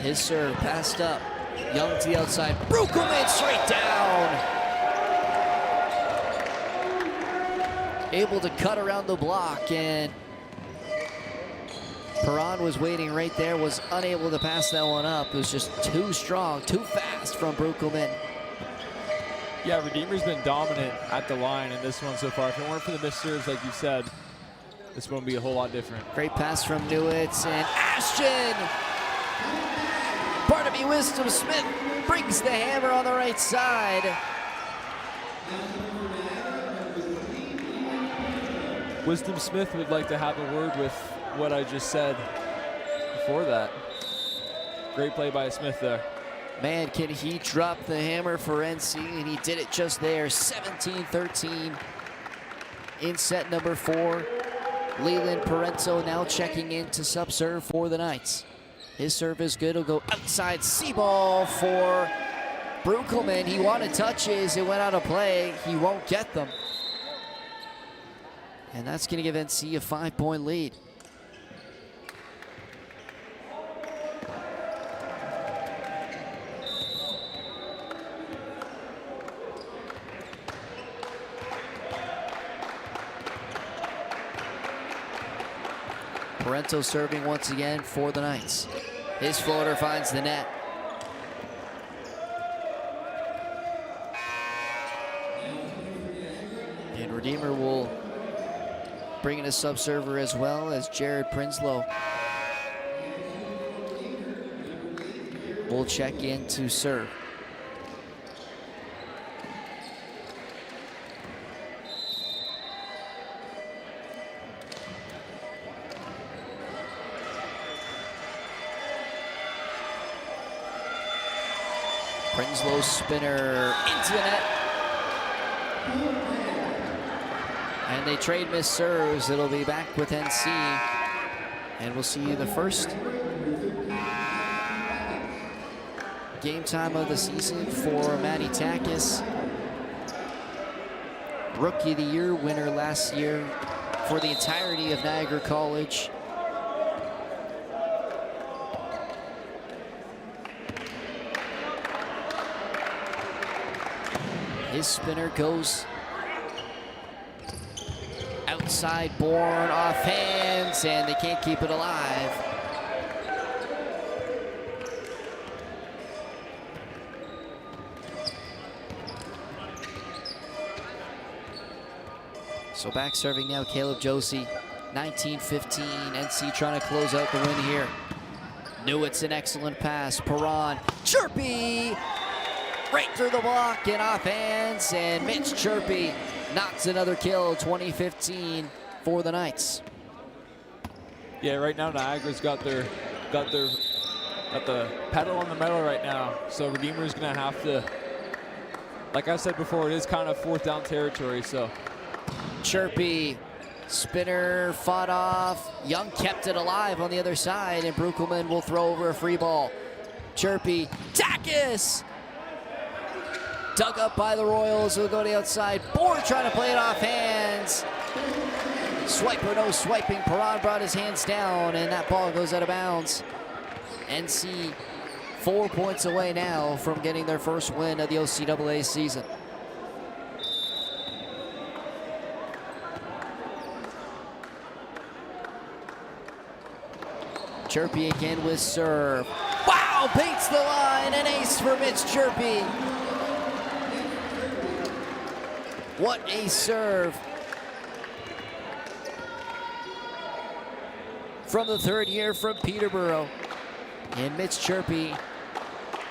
His serve passed up. Young to the outside. Brukelman straight down. Able to cut around the block, and Perron was waiting right there, was unable to pass that one up. It was just too strong, too fast from Brukelman. Yeah, Redeemer's been dominant at the line in this one so far. If it weren't for the missed serves, like you said, this one would be a whole lot different. Great pass from Newitz, and Ashton! Pardon me, Wisdom Smith brings the hammer on the right side. Wisdom Smith would like to have a word with what I just said before that. Great play by Smith there. Man, can he drop the hammer for NC, and he did it just there. 17-13 in set number 4. Leland Parento now checking in to sub-serve for the Knights. His serve is good. He'll go outside C-ball for Brukelman. He wanted touches. It went out of play. He won't get them. And that's going to give NC a 5-point lead. Parento serving once again for the Knights. His floater finds the net. And Redeemer will bring in a sub-server as well, as Jared Prinslow will check in to serve. Prinslow's spinner into the net. And they trade missed serves. It'll be back with NC. And we'll see the first game time of the season for Matty Takis. Rookie of the Year winner last year for the entirety of Niagara College. His spinner goes outside, Bourne off hands, and they can't keep it alive. So back serving now, Caleb Josie. 19-15, NC trying to close out the win here. Newitz, an excellent pass. Perron, chirpy! Right through the block and off hands, and Mitch Chirpy knocks another kill. 20-15 for the Knights. Yeah, right now Niagara's got the pedal on the metal right now. So Redeemer's gonna have to, like I said before, it is kind of fourth down territory. So Chirpy, spinner fought off. Young kept it alive on the other side, and Brukelman will throw over a free ball. Chirpy, Takis! Dug up by the Royals, will go to the outside. Bourne trying to play it off hands. Swipe or no swiping, Perron brought his hands down, and that ball goes out of bounds. NC 4 points away now from getting their first win of the OCAA season. Chirpy again with serve. Wow, paints the line, an ace for Mitch Chirpy. What a serve from the third year from Peterborough. And Mitch Chirpy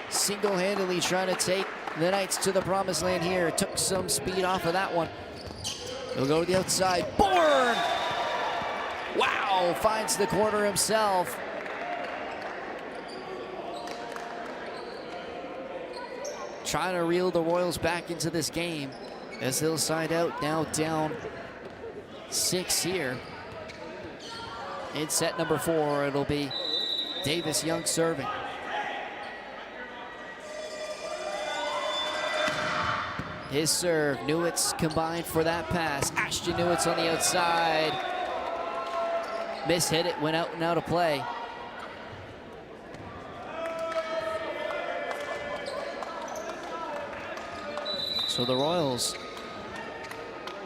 single-handedly trying to take the Knights to the promised land here. Took some speed off of that one. He'll go to the outside. Bourne! Wow, finds the corner himself. Trying to reel the Royals back into this game. as they'll side out, now down 6 here. In set number 4, it'll be Davis Young serving. His serve, Newitz combined for that pass. Ashton Newitz on the outside. Mishit it, went out and out of play. So the Royals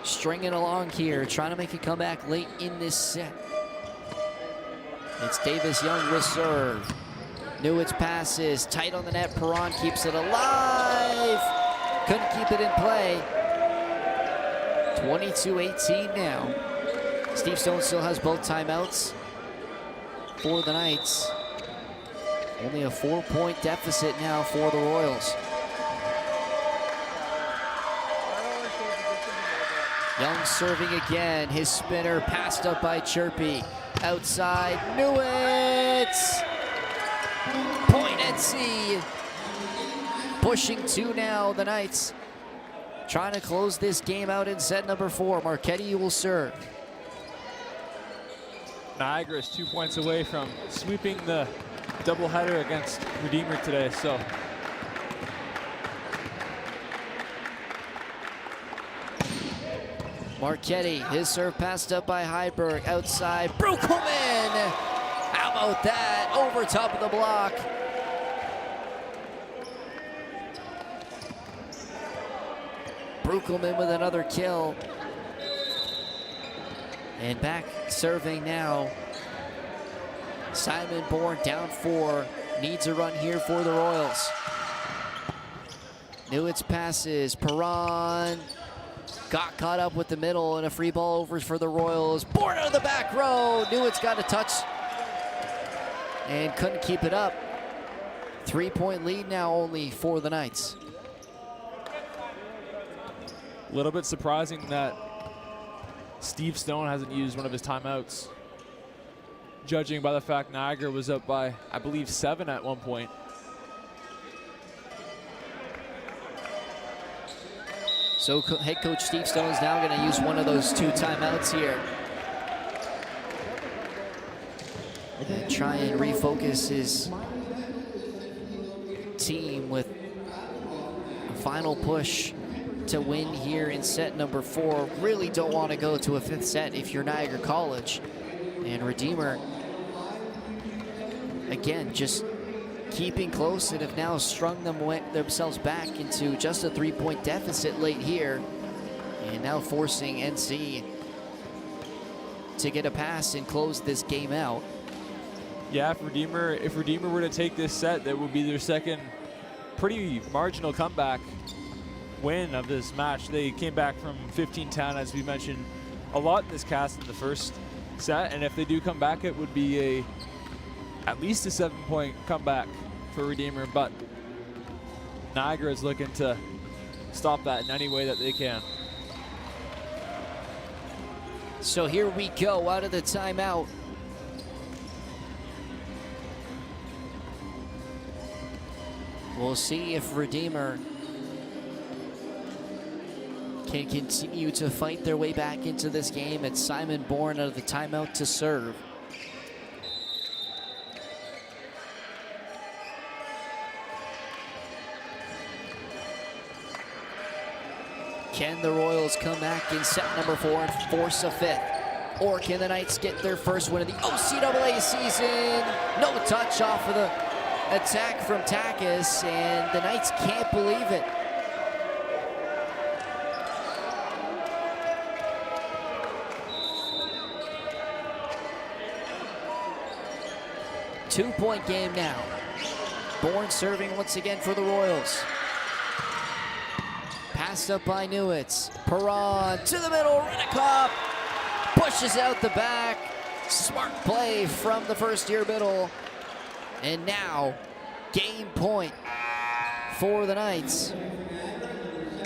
stringing along here, trying to make a comeback late in this set. It's Davis Young with serve. Newitz passes, tight on the net. Perron keeps it alive. Couldn't keep it in play. 22-18 now. Steve Stone still has both timeouts for the Knights. Only a 4-point deficit now for the Royals. Young serving again. His spinner passed up by Chirpy. Outside, Newitz! Point NC. Pushing 2 now, the Knights. Trying to close this game out in set number 4. Marchetti will serve. Niagara is 2 points away from sweeping the doubleheader against Redeemer today, so. Marchetti, his serve passed up by Heiberg. Outside, Brukelman! How about that? Over top of the block. Brukelman with another kill. And back serving now. Simon Bourne down 4. Needs a run here for the Royals. Newitz passes. Perron got caught up with the middle, and a free ball over for the Royals. Bourne out of the back row. Newitz got a touch and couldn't keep it up. 3-point lead now only for the Knights. A little bit surprising that Steve Stone hasn't used one of his timeouts, judging by the fact Niagara was up by, I believe, 7 at one point. So head coach Steve Stone is now going to use one of those 2 timeouts here and try and refocus his team with a final push to win here in set number 4. Really don't want to go to a 5th set if you're Niagara College. And Redeemer, again, just keeping close and have now strung themselves back into just a 3-point deficit late here. And now forcing NC to get a pass and close this game out. Yeah, if Redeemer were to take this set, that would be their second pretty marginal comeback win of this match. They came back from 15-10, as we mentioned a lot in this cast in the first set, and if they do come back, it would be at least a 7-point comeback for Redeemer, but Niagara is looking to stop that in any way that they can. So here we go out of the timeout. We'll see if Redeemer can continue to fight their way back into this game. It's Simon Bourne out of the timeout to serve. Can the Royals come back in set number 4 and force a 5th? Or can the Knights get their first win of the OCAA season? No touch off of the attack from Takis, and the Knights can't believe it. Two-point game now. Bourne serving once again for the Royals. Passed up by Newitz. Perron to the middle. Renikoff pushes out the back. Smart play from the first-year middle. And now, game point for the Knights.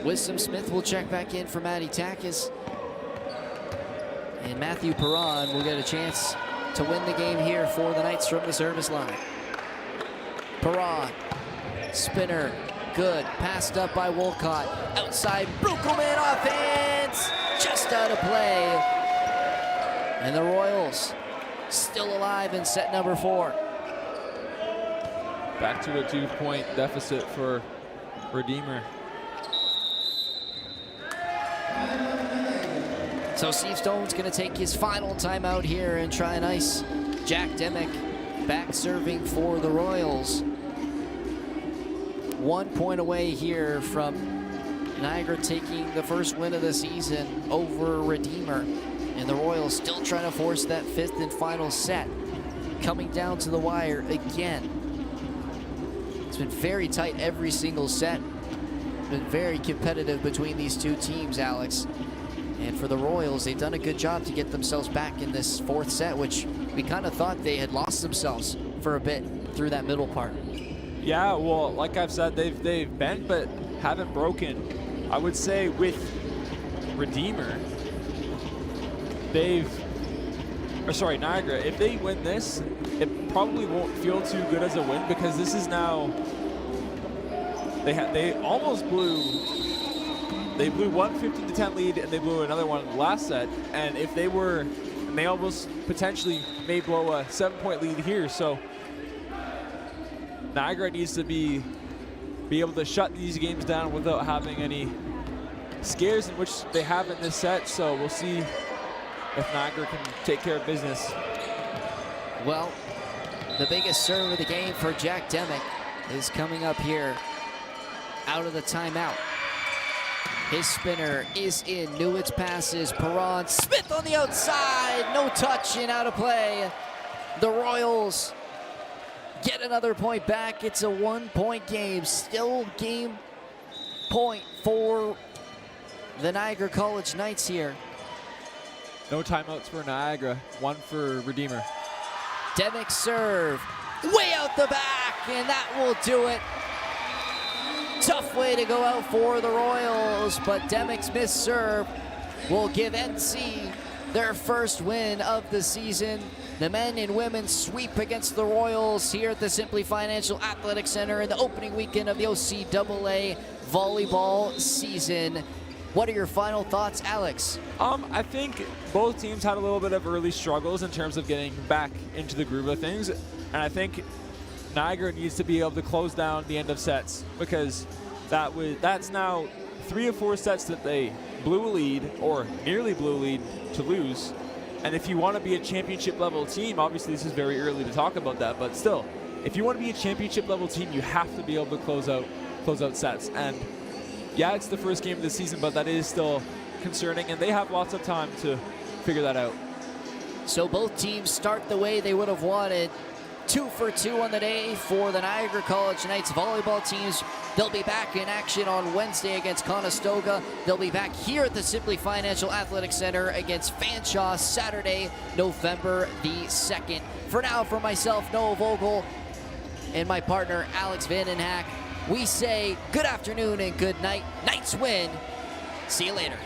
Wisdom Smith will check back in for Matty Takis. And Matthew Perron will get a chance to win the game here for the Knights from the service line. Perron, spinner, good. Passed up by Wolcott. Outside, Brukelman off hands. Just out of play. And the Royals still alive in set number 4. Back to a 2-point deficit for Redeemer. So Steve Stone's going to take his final timeout here and try and ice Jack Demick, back serving for the Royals. 1 point away here from Niagara taking the first win of the season over Redeemer. And the Royals still trying to force that 5th and final set. Coming down to the wire again. It's been very tight every single set. Been very competitive between these two teams, Alex. And for the Royals, they've done a good job to get themselves back in this 4th set, which we kind of thought they had lost themselves for a bit through that middle part. Yeah, well, like I've said, they've bent but haven't broken. I would say with Redeemer, Niagara, if they win this, it probably won't feel too good as a win, because this is now, they almost blew. They blew one 15-10 lead, and they blew another one last set. And if they were, and they almost potentially may blow a 7-point lead here. So Niagara needs to be able to shut these games down without having any scares, in which they have in this set. So we'll see if Niagara can take care of business. Well, the biggest serve of the game for Jack Demick is coming up here out of the timeout. His spinner is in. Newitt's passes. Perron. Smith on the outside. No touch and out of play. The Royals get another point back. It's a 1-point game. Still game point for the Niagara College Knights here. No timeouts for Niagara. 1 for Redeemer. Demick serve. Way out the back, and that will do it. Tough way to go out for the Royals, but Demick's missed serve will give NC their first win of the season. The men and women sweep against the Royals here at the Simply Financial Athletic Center in the opening weekend of the OCAA volleyball season. What are your final thoughts, Alex? I think both teams had a little bit of early struggles in terms of getting back into the groove of things, and I think Niagara needs to be able to close down the end of sets, because that's now 3 or 4 sets that they blew a lead or nearly blew a lead to lose. And if you want to be a championship level team, obviously this is very early to talk about that, but still, if you want to be a championship level team, you have to be able to close out sets. And yeah, it's the first game of the season, but that is still concerning, and they have lots of time to figure that out. So both teams start the way they would have wanted. 2 for 2 on the day for the Niagara College Knights volleyball teams. They'll be back in action on Wednesday against Conestoga. They'll be back here at the Simply Financial Athletic Center against Fanshawe Saturday, November the 2nd. For now, for myself, Noah Vogel, and my partner, Alex Vandenhack, we say good afternoon and good night. Knights win. See you later.